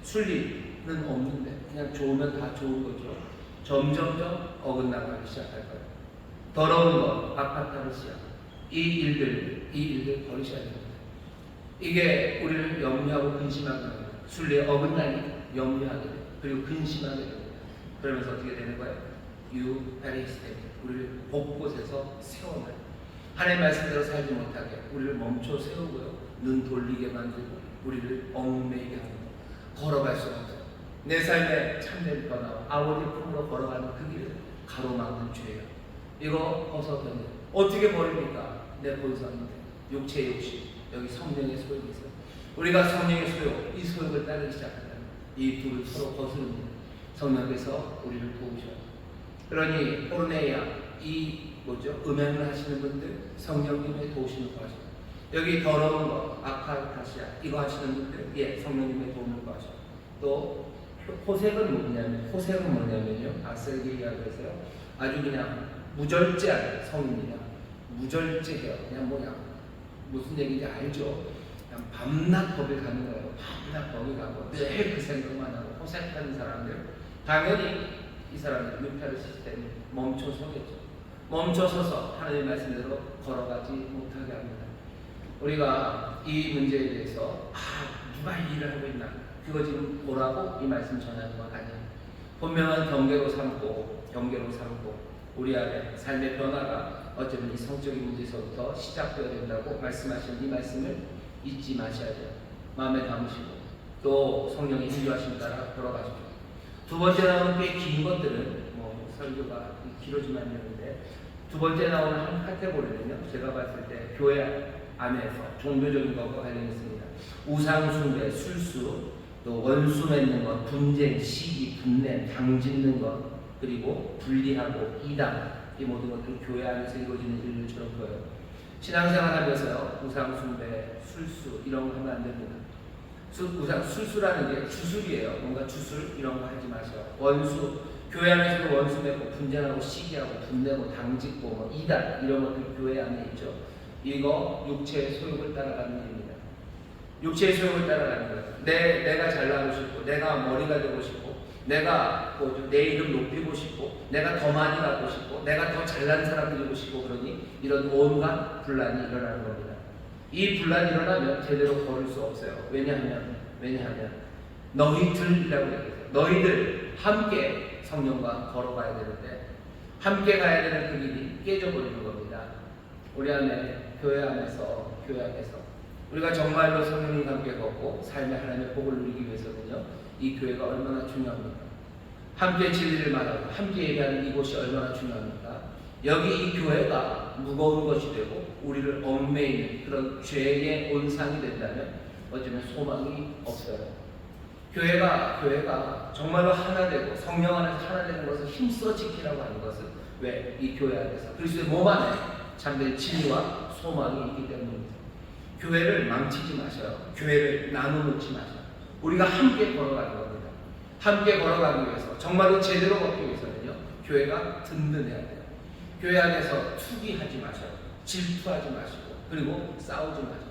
순리는 없는데 그냥 좋으면 다 좋은 거죠. 점점점 어긋나가기 시작할 거예요. 더러운 것, 아카타르시아. 이 일들 버리셔야 됩니다. 이게 우리를 염려하고 근심하게 합니다. 순리에 어긋나니 염려하게 돼요. 그리고 근심하게 됩니다. 그러면서 어떻게 되는 거예요? 유페리스테 우리를 곳곳에서 세워놔요. 하나님의 말씀대로 살지 못하게 우리를 멈춰 세우고요. 눈 돌리게 만들고 우리를 얽매이게 합니다. 걸어갈 수가 없어요. 내 삶의 참된 변화와 아버지 품으로 걸어가는 그 길을 가로막는 죄예요. 이거 벗어던져. 어떻게 버립니까? 내 본성인데 육체의 욕심 여기 성령의 소욕이 있어요. 우리가 성령의 소욕 이 소욕을 따르기 시작한다면 이 둘을 서로 거스릅니다. 성령께서 우리를 도우셔요. 그러니 포르네이아 이 음행을 하시는 분들 성령님의 도우심을 구하셔요. 여기 더러운 거 아카타시아 이거 하시는 분들 성령님의 도움을 구하셔요. 또 호색은 뭐냐면요 아셀게리아고 해서요 아주 그냥 무절제한 성입니다. 무절제해요. 그냥 무슨 얘기인지 알죠? 그냥 밤낮 거길 가는 거예요. 밤낮 거길 가고 늘 그 생각만 하고 호색하는 사람들 당연히 이 사람들 유페르 시스템이 멈춰서겠죠. 멈춰서서 하나님의 말씀대로 걸어가지 못하게 합니다. 우리가 이 문제에 대해서 누가 이 일을 하고 있나 그거 지금 보라고 이 말씀 전하는 건 아니에요. 분명한 경계로 삼고 우리 안에 삶의 변화가 어쩌면 이 성적인 문제에서부터 시작되어야 된다고 말씀하신 이 말씀을 잊지 마셔야 돼요. 마음에 담으시고 또 성령의 인도하심 따라 걸어가십시오. 두 번째 나오는 꽤 긴 것들은 설교가 길어지면 안 되는데 두 번째 나오는 한 카테고리는요 제가 봤을 때 교회 안에서 종교적인 것과 관련있습니다. 우상 숭배, 술수, 또 원수 맺는 것, 분쟁, 시기, 분냄, 당짓는 것, 그리고 분리하고 이단 이 모든 것들 교회 안에서 이루어지는 일들처럼 보여요. 신앙생활 하면서요 우상 숭배, 술수 이런 거 하면 안 됩니다. 술수라는 게 주술이에요. 뭔가 주술 이런 거 하지 마세요. 원수 교회 안에서도 원수 맺고 분쟁하고 시기하고 분내고 당짓고 이단 이런 것들 교회 안에 있죠. 이거 육체의 소욕을 따라가는 일입니다. 육체의 소욕을 따라가는 거예요. 내가 잘나고 싶고 내가 머리가 되고 싶고 내가 내 이름 높이고 싶고 내가 더 많이 갖고 싶고 내가 더 잘난 사람 되고 싶고 그러니 이런 온갖 분란이 일어나는 겁니다. 이 분란이 일어나면 제대로 걸을 수 없어요. 왜냐하면 너희들이라고 얘기해요. 너희들 함께 성령과 걸어가야 되는데 함께 가야 되는 그 길이 깨져버리는 겁니다. 우리 안에 교회 안에서 우리가 정말로 성령님과 함께 걷고 삶의 하나님의 복을 누리기 위해서는요 이 교회가 얼마나 중요합니까? 함께 진리를 말하고 함께 예배하는 이곳이 얼마나 중요합니까? 여기 이 교회가 무거운 것이 되고 우리를 얽매이는 그런 죄의 온상이 된다면 어쩌면 소망이 없어요. 교회가 정말로 하나 되고 성령 안에서 하나 되는 것을 힘써 지키라고 하는 것은 왜? 이 교회 안에서 그리스도의 몸 안에 참된 진리와 소망이 있기 때문입니다. 교회를 망치지 마셔요. 교회를 나눠놓지 마셔요. 우리가 함께 걸어가는 겁니다. 함께 걸어가기 위해서 정말로 제대로 걷기 위해서는요 교회가 든든해야 돼요. 교회 안에서 투기하지 마셔요. 질투하지 마시고 그리고 싸우지 마셔요.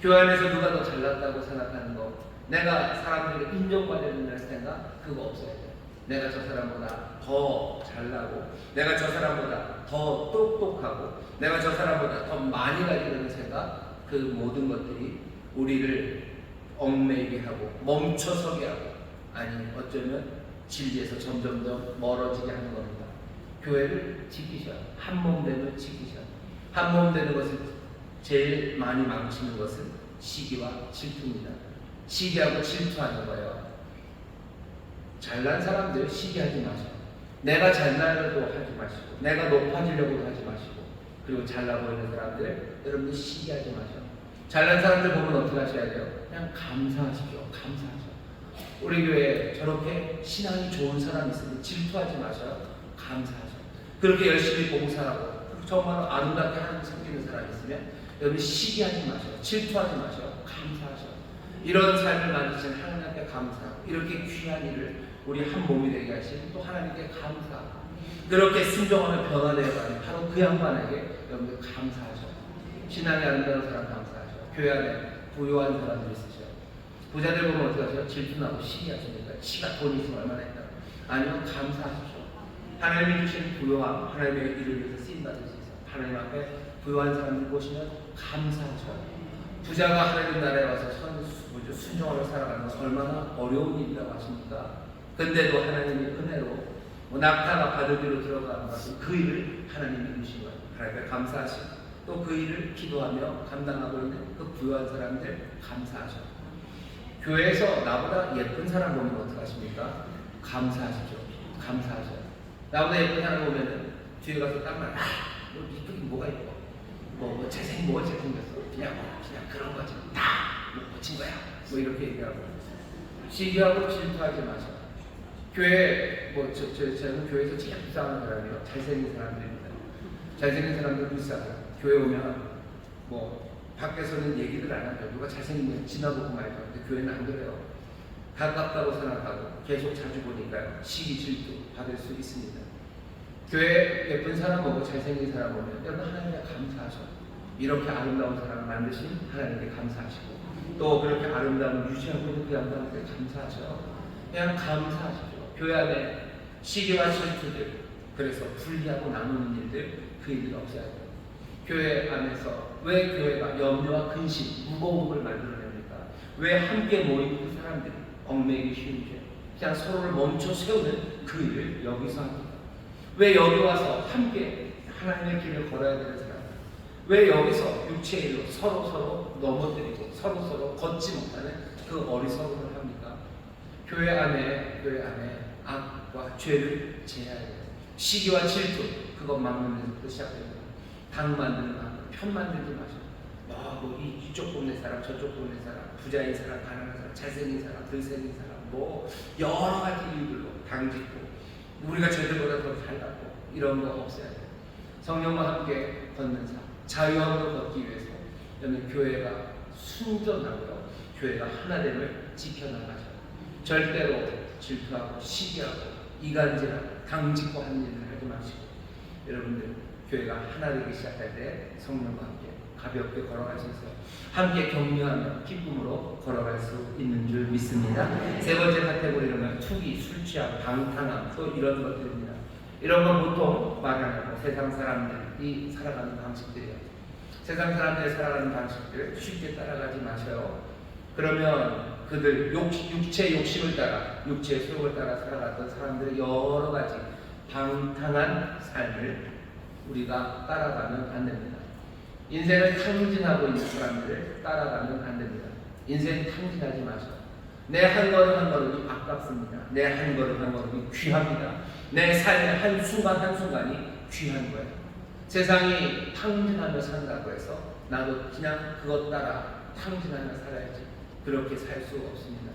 교회 안에서 누가 더 잘났다고 생각하는 거 내가 사람들에게 인정받아야 된다는 생각 그거 없어야 돼요. 내가 저 사람보다 더 잘나고 내가 저 사람보다 더 똑똑하고 내가 저 사람보다 더 많이 가지는 생각 그 모든 것들이 우리를 얽매이게 하고 멈춰서게 하고 아니 어쩌면 진리에서 점점 더 멀어지게 하는 겁니다. 교회를 지키셔야 한 몸됨을 지키셔야 한 몸되는 것을 제일 많이 망치는 것은 시기와 질투입니다. 시기하고 질투하는 거예요. 잘난 사람들 시기하지 마시고 내가 잘나려고 하지 마시고 내가 높아지려고 하지 마시고 그리고 잘나 보이는 사람들 여러분들 시기하지 마셔. 잘난 사람들 보면 어떻게 하셔야 돼요? 그냥 감사하십시오. 감사하셔. 우리 교회에 저렇게 신앙이 좋은 사람이 있으면 질투하지 마셔요. 감사하셔. 그렇게 열심히 봉사하고 정말로 아름답게 하나님 섬기는 사람이 있으면 여러분 시기하지 마셔요. 질투하지 마셔요. 감사하셔. 이런 삶을 만드신 하나님께 감사하고 이렇게 귀한 일을 우리 한 몸이 되게 하신 또 하나님께 감사하고 그렇게 순종하며 변화되어가는 바로 그 양반에게 여러분들 감사하셔. 신앙이 아름다운 사람 감사하셔. 교회 안에 부유한 사람들이 있으셔. 부자들 보면 어떻게 하세요? 질투나고 시기하십니까? 지가 돈이 있으면 얼마나 했다. 아니면 감사하십시오. 하나님이 주신 부유함, 하나님의 일을 위해서 쓰임받을 수 있어요. 하나님 앞에 부유한 사람들 보시면 감사하셔. 부자가 하나님 나라에 와서 순종하며 살아가는 건 얼마나 어려운 일이라고 하십니까? 근데도 하나님의 은혜로 낙타가 바다위로 들어가는 것은 그 일을 하나님이 이루신 거예요. 하나님께 감사하시고 또 그 일을 기도하며 감당하고 있는 그 부유한 사람들 감사하셔. 교회에서 나보다 예쁜 사람 보면 어떡하십니까? 감사하시죠. 감사하셔. 나보다 예쁜 사람 보면은 뒤에 가서 딱 말, 너 이쁘긴 뭐가 이뻐? 뭐가 잘생겼어? 그냥 그런 거지. 다 못 고친 거야. 뭐 이렇게 얘기하고. 시기하고 질투하지 마세요. 교회 저는 교회에서 제일 불쌍한 사람이요. 잘생긴 사람들입니다. 잘생긴 사람들 불쌍해요. 교회 오면 밖에서는 얘기를 안 하죠. 누가 잘생기면 지나보고 말죠. 근데 교회는 안 그래요. 가깝다고 생각하고 계속 자주 보니까요. 시기 질투 받을 수 있습니다. 교회 예쁜 사람 오고 잘생긴 사람 오면 여러분 하나님께 감사하죠. 이렇게 아름다운 사람을 만드신 하나님께 감사하시고 또 그렇게 아름다움을 유지하고 있는 그 아름다움에 감사하죠. 그냥 감사하시죠. 교회 안에 시기와 질투들, 그래서 분리하고 나누는 일들, 그 일을 없애야 돼요. 교회 안에서 왜 교회가 염려와 근심, 무거운 걸 만들어냅니까? 왜 함께 모인 그 사람들이 얽매이기 쉬운 죄, 그냥 서로를 멈춰 세우는 그 일을 여기서 합니다. 왜 여기 와서 함께 하나님의 길을 걸어야 되는 사람? 왜 여기서 육체의 일로 서로 넘어뜨리고 서로 걷지 못하는 그 어리석음을 합니까? 교회 안에 악과 죄를 제해야 해요. 시기와 질투, 그것 막는 데서부터 시작됩니다. 당 만드는 악, 편 만들지 마시고 이쪽 동네 사람 저쪽 동네 사람, 부자인 사람 가난한 사람, 잘생긴 사람 덜생긴 사람, 여러 가지 이유들로 당 짓고 우리가 쟤들보다 더 잘났고 이런 거 없애야 돼요. 성령과 함께 걷는 삶, 자유함으로 걷기 위해서 여러분 교회가 순전하고요, 교회가 하나됨을 지켜나가죠. 절대로 질투하고 시기하고 이간질하고 당짓고 하는 일을 하지 마시고, 여러분들 교회가 하나 되기 시작할 때 성령과 함께 가볍게 걸어갈 수 있어요. 함께 격려하며 기쁨으로 걸어갈 수 있는 줄 믿습니다. 세 번째 카테고리는 투기, 술 취함, 방탕함, 또 이런 것들입니다. 이런 건 보통 말 안 하고 세상 사람들이 살아가는 방식들이에요. 세상 사람들이 살아가는 방식들 쉽게 따라가지 마셔요. 그러면 그들 육체 욕심을 따라, 육체의 소욕을 따라 살아갔던 사람들의 여러 가지 방탕한 삶을 우리가 따라가면 안 됩니다. 인생을 탕진하고 있는 사람들을 따라가면 안 됩니다. 인생 탕진하지 마셔. 내 한 걸음 한 걸음이 아깝습니다. 내 한 걸음 한 걸음이 귀합니다. 내 삶의 한순간 한순간이 귀한 거예요. 세상이 탕진하며 산다고 해서 나도 그냥 그것 따라 탕진하며 살아야지, 그렇게 살 수 없습니다.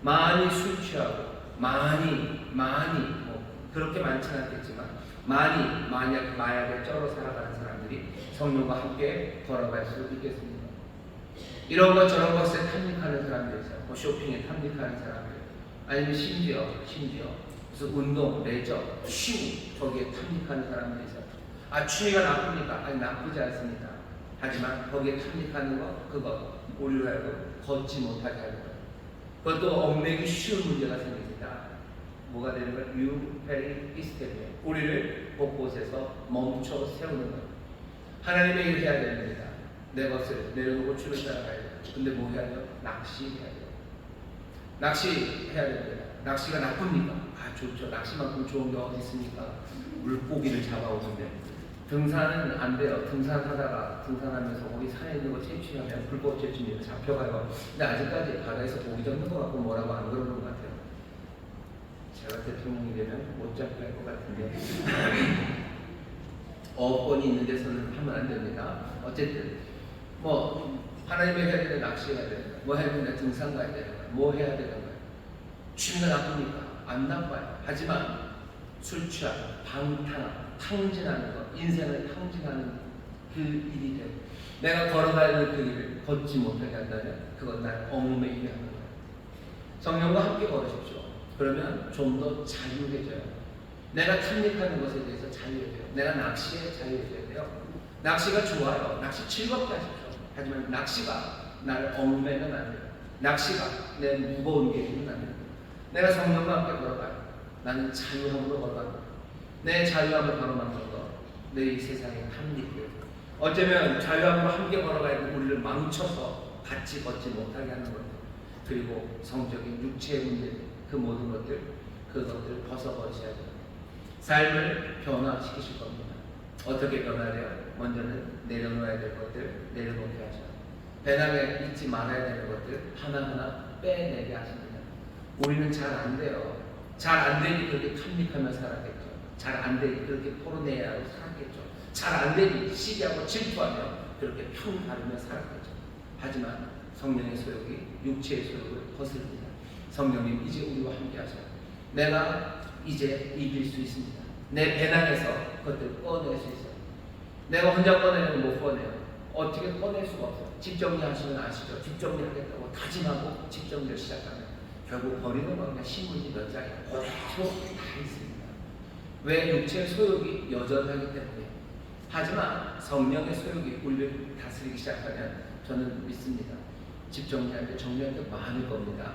많이 술 취하고 많이 그렇게 많지는 않겠지만 많이 마약에 쩔어 살아가는 사람들이 성령과 함께 걸어갈 수 있겠습니다. 이런 것 저런 것에 탐닉하는 사람들 있어요. 쇼핑에 탐닉하는 사람들, 아니면 심지어 무슨 운동, 레저, 취미, 거기에 탐닉하는 사람들 있어요. 취미가 나쁩니까? 아니, 나쁘지 않습니다. 하지만 거기에 탐닉하는 것, 그것 우리로 하여금 걷지 못하게 하는 거예요. 그것도 얽매기 쉬운 문제가 생깁니다. 뭐가 되는 거예요? 유페리스테미에 우리를 곳곳에서 멈춰 세우는 거예요. 하나님의 일을 해야 됩니다. 내 것을 내려놓고 주를 따라가야 돼요. 근데 뭐 해야 돼요? 낚시해야 돼요. 낚시해야 됩니다. 낚시가 나쁩니까? 좋죠. 낚시만큼 좋은 게 어디 있습니까? 물고기를 잡아오는데. 등산은 안 돼요. 등산하면서 거기 산에 있는 거 채취하면 불법 채취면 잡혀가요. 근데 아직까지 바다에서 고기 잡는 거 갖고 뭐라고 안 그러는 것 같아요. 제가 대통령이 되면 못 잡게 할 것 같은데 어권이 있는 데서는 하면 안 됩니다. 어쨌든 하나님의 해야 되는 낚시해야 되는 거예요. 뭐 해야 되는 등산 가야 되는 거예요. 뭐 해야 되는 거예요. 취미가 나쁩니까? 안 나빠요. 하지만 술 취함, 방탕함, 탕진하는 것, 인생을 탕진하는 그 일이 돼요. 내가 걸어가야 하는 그 일을 걷지 못하게 한다면 그건 날 얽매이게 하는 거예요. 성령과 함께 걸으십시오. 그러면 좀 더 자유해져요. 내가 탐닉하는 것에 대해서 자유해져요. 내가 낚시에 자유해져야 돼요. 낚시가 좋아요. 낚시 즐겁게 하십시오. 하지만 낚시가 나를 얽매면 안 돼요. 낚시가 내 무거운 게 있는 안 돼요. 내가 성령과 함께 걸어가요. 나는 자유함으로 걸어갑니다. 내 자유함을 바로 만든 것, 내 이 세상의 탐닉들. 어쩌면 자유함으로 함께 걸어가야 하는 우리를 망쳐서 같이 걷지 못하게 하는 것들, 그리고 성적인 육체의 문제, 그 모든 것들, 그것들을 벗어버리셔야 돼요. 삶을 변화시키실 겁니다. 어떻게 변화해요? 먼저는 내려놓아야 될 것들 내려놓게 하셔요. 배낭에 잊지 말아야 되는 것들 하나하나 빼내게 하십니다. 우리는 잘 안 돼요. 잘 안 되니 그렇게 탐닉하며 살았겠죠. 잘 안 되니 그렇게 포르네아로 살았겠죠. 잘 안 되니 시기하고 질투하며 그렇게 편 가르며 살았겠죠. 하지만 성령의 소욕이 육체의 소욕을 거스릅니다. 성령님 이제 우리와 함께 하셔. 내가 이제 이길 수 있습니다. 내 배낭에서 그것들 꺼낼 수 있어요. 내가 혼자 꺼내면 못 꺼내요. 어떻게 꺼낼 수가 없어요. 집 정리하시면 아시죠? 집 정리하겠다고 다짐하고 집 정리를 시작하면 결국 버리는 건 그냥 신문지 몇 장이 그대로 다 있습니다. 왜? 육체의 소욕이 여전하기 때문에. 하지만 성령의 소욕이 우리를 다스리기 시작하면 저는 믿습니다. 집 정리할 때 정리할 게 많을 겁니다.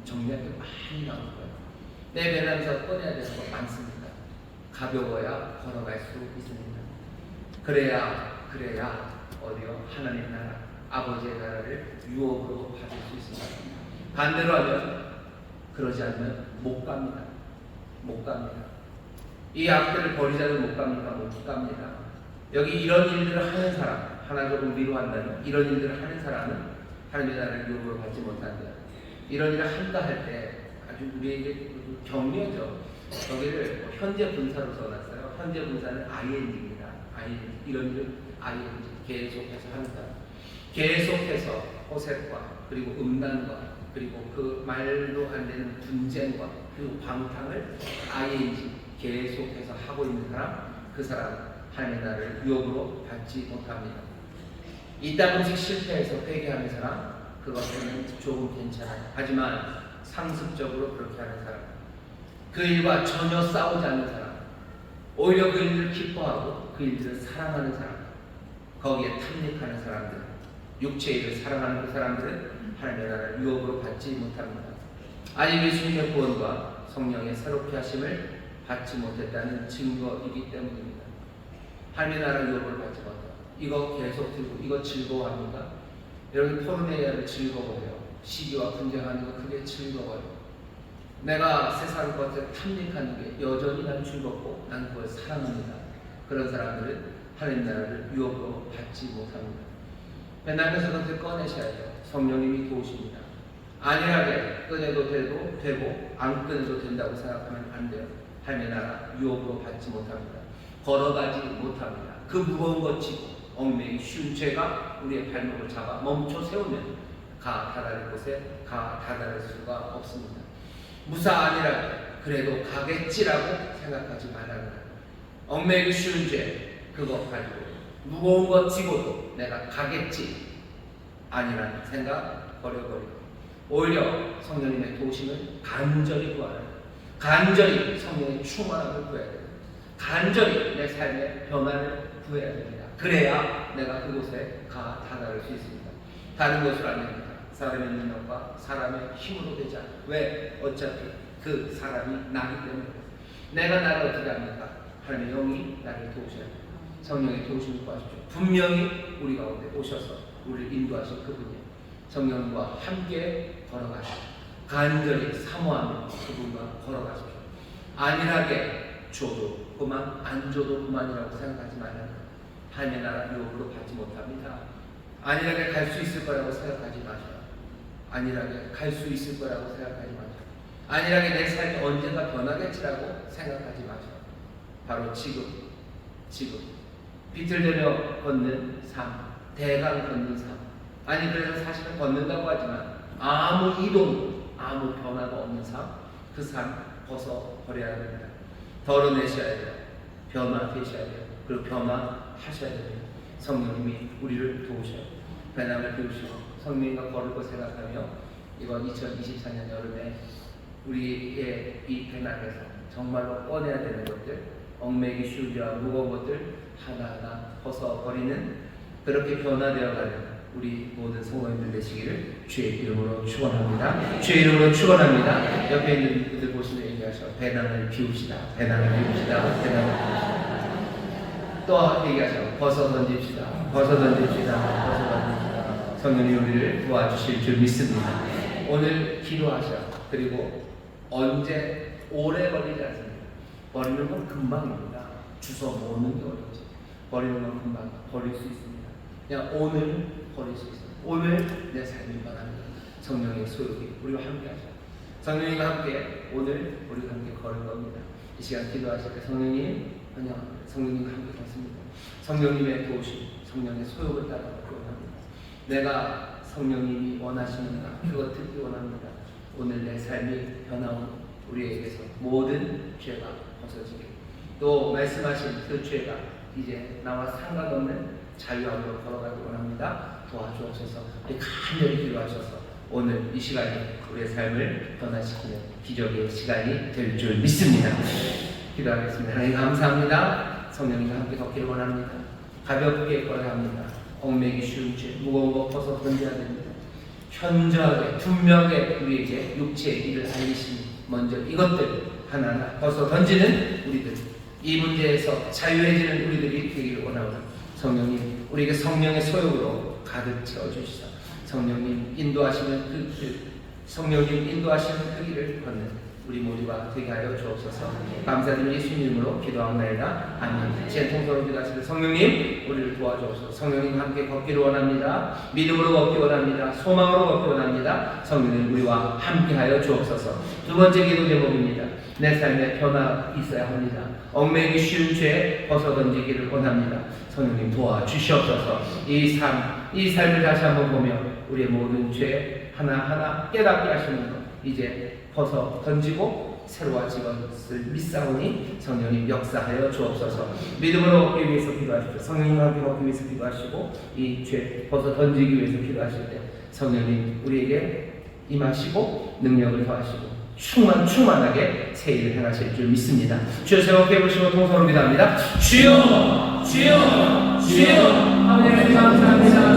정리할 게 많이 나올 거예요. 내 배낭에서 꺼내야 되는 거 많습니다. 가벼워야 걸어갈 수 있습니다. 그래야 어디요? 하나님 나라, 아버지의 나라를 유업으로 받을 수 있습니다. 반대로 하면, 그러지 않으면 못 갑니다. 못 갑니다. 이 악들을 버리자면 못 갑니까? 못 갑니다. 여기 이런 일들을 하는 사람, 하나가 우리로 한다면 이런 일들을 하는 사람은 하나님의 나라를 유업으로 받지 못한다. 이런 일을 한다 할 때 아주 우리에게 격려죠. 여기를 현재 분사로 써놨어요. 현재 분사는 ing입니다. ing. 이런 일을 ing. 계속해서 하는 사람. 계속해서 호색과 그리고 음란과 그리고 그 말도 안 되는 분쟁과 그리고 방탕을 ing. 계속해서 하고 있는 사람, 그 사람 하나님의 나라를 유업으로 받지 못합니다. 이따금씩 실패해서 회개하는 사람, 그것은 조금 괜찮아요. 하지만 상습적으로 그렇게 하는 사람, 그 일과 전혀 싸우지 않는 사람, 오히려 그 일들을 기뻐하고 그 일들을 사랑하는 사람, 거기에 탐닉하는 사람들, 육체의 일을 사랑하는 그 사람들은 하나님의 나라를 유업으로 받지 못합니다. 아직 예수님의 구원과 성령의 새롭게 하심을 받지 못했다는 증거이기 때문입니다. 하나님의 나라를 유업으로 받지 못합니다. 이거 계속 들고 이거 즐거워합니까? 여러분 포르네이아를 즐거워해요. 시기와 분쟁하는 거 그게 즐거워요. 내가 세상 것에 탐닉하는 게 여전히 난 즐겁고 난 그걸 사랑합니다. 그런 사람들은 하나님 나라를 유업으로 받지 못합니다. 배낭에서 그것을 꺼내셔야 돼요. 성령님이 도우십니다. 안일하게 꺼내도 되고 안 꺼내도 된다고 생각하면 안 돼요. 하나님의 나라 유업으로 받지 못합니다. 걸어가지 못합니다. 그 무거운 것 지고 얽매기 쉬운 죄가 우리의 발목을 잡아 멈춰 세우면 가 다다를 곳에 가 다다를 수가 없습니다. 무사안이라고 그래도 가겠지라고 생각하지 말라는 거예요. 얽매기 쉬운 죄 그거 가지고 무거운 것 지고도 내가 가겠지 아니라는 생각 버려버리고 오히려 성령님의 도심을 간절히 구하라. 간절히 성령의 충만함을 구해야 됩니다. 간절히 내 삶의 변화를 구해야 됩니다. 그래야 내가 그곳에 가 다다를 수 있습니다. 다른 것을 아닙니다. 사람의 능력과 사람의 힘으로 되지 않아요. 왜? 어차피 그 사람이 나기 때문에. 내가 나를 어떻게 합니까? 하나님의 영이 나를 도우셔야 됩니다. 성령의 도우심을 구하십시오. 분명히 우리 가운데 오셔서 우리를 인도하실 그분이에요. 성령과 함께 걸어가십시오. 간절히 사모하며 그분과 걸어가십시오. 안일하게 줘도 그만, 안 줘도 그만이라고 생각하지 말라는 거예요. 하나님의 나라 유업으로 받지 못합니다. 안일하게 갈 수 있을 거라고 생각하지 마세요. 안일하게 갈 수 있을 거라고 생각하지 마세요. 안일하게 내 삶이 언젠가 변하겠지라고 생각하지 마세요. 바로 지금 비틀대며 걷는 삶, 대강 걷는 삶. 아니 그래서 사실은 걷는다고 하지만 아무 이동, 아무 변화가 없는 삶, 그 삶 벗어버려야 됩니다. 덜어내셔야 돼요. 변화되셔야 돼요. 그리고 변화하셔야 됩니다. 성령님이 우리를 도우셔요. 배낭을 비우시고 성령님과 걸을 것 생각하며 이번 2024년 여름에 우리의 이 배낭에서 정말로 꺼내야 되는 것들, 얽매기 쉬운 죄와 무거운 것들 하나하나 벗어버리는 그렇게 변화되어가는 우리 모든 성도님들 되시기를 주의 이름으로 축원합니다. 주의 이름으로 축원합니다. 옆에 있는 분들 보시면 얘기하셔. 배낭을 비웁시다. 배낭을 비웁시다. 배낭을 비웁시다. 또 얘기하셔. 벗어 던집시다. 벗어 던집시다. 벗어 던집시다. 성령이 우리를 도와주실 줄 믿습니다. 오늘 기도하셔. 그리고 언제 오래 걸리지 않습니다. 버리는 건 금방입니다. 주워 모으는 게 어렵지. 버리는 건 금방 버릴 수 있습니다. 그냥 오늘 버릴 수 있습니다. 오늘 내 삶이 변합니다. 성령의 소욕이 우리와 함께 하셔. 성령님과 함께 오늘 우리가 함께 걸을 겁니다. 이 시간 기도하실 때 성령님 환영합니다. 성령님과 함께 걷습니다. 성령님의 도우심, 성령의 소욕을 따라 원합니다. 내가 성령님이 원하시는가 그것 듣기 원합니다. 오늘 내 삶이 변화온 우리에게서 모든 죄가 벗어지게, 또 말씀하신 그 죄가 이제 나와 상관없는 자유함으로 걸어가기 원합니다. 도와주옵소서. 우리 간절히 기도하셔서 오늘 이 시간이 우리의 삶을 변화시키는 기적의 시간이 될 줄 믿습니다. 기도하겠습니다. 하나님 감사합니다. 성령님과 함께 걷기를 원합니다. 가볍게 걸어야 합니다. 얽매기 쉬운 죄, 무거운 것 벗어 던져야 됩니다. 현저하게 분명하게 우리에게 육체의 일을 알리시니 먼저 이것들 하나하나 벗어 던지는 우리들, 이 문제에서 자유해지는 우리들이 되기를 원합니다. 성령님, 우리에게 성령의 소욕으로 가득 채워주시사 성령님 인도하시는 성령님 인도하시는 그 길을 걷는 우리 모두가 되게 하여 주옵소서. 감사드리는 예수님 이름으로 기도하옵나이다. 아멘. 제 통성으로 기도하시는 성령님, 우리를 도와주옵소서. 성령님과 함께 걷기를 원합니다. 믿음으로 걷기 원합니다. 소망으로 걷기 원합니다. 성령님, 우리와 함께 하여 주옵소서. 두 번째 기도 제목입니다. 내 삶에 변화가 있어야 합니다. 얽매기 쉬운 죄 벗어 던지기를 원합니다. 성령님 도와주시옵소서. 이 삶을 다시 한번 보며 우리의 모든 죄 하나하나 깨닫게 하시는 것 이제 벗어 던지고 새로워진 것을 믿사오니 성령님 역사하여 주옵소서. 믿음으로 얻기 위해서 기도하십시오. 성령님과 함께 얻기 위해서 기도하시고 이 죄 벗어 던지기 위해서 기도하실 때 성령님 우리에게 임하시고 능력을 더하시고 충만하게 새 일을 행하실 줄 믿습니다. 주여 세워게 보시고 통성으로 기도합니다. 주여 주여 주여 아버지 감사합니다.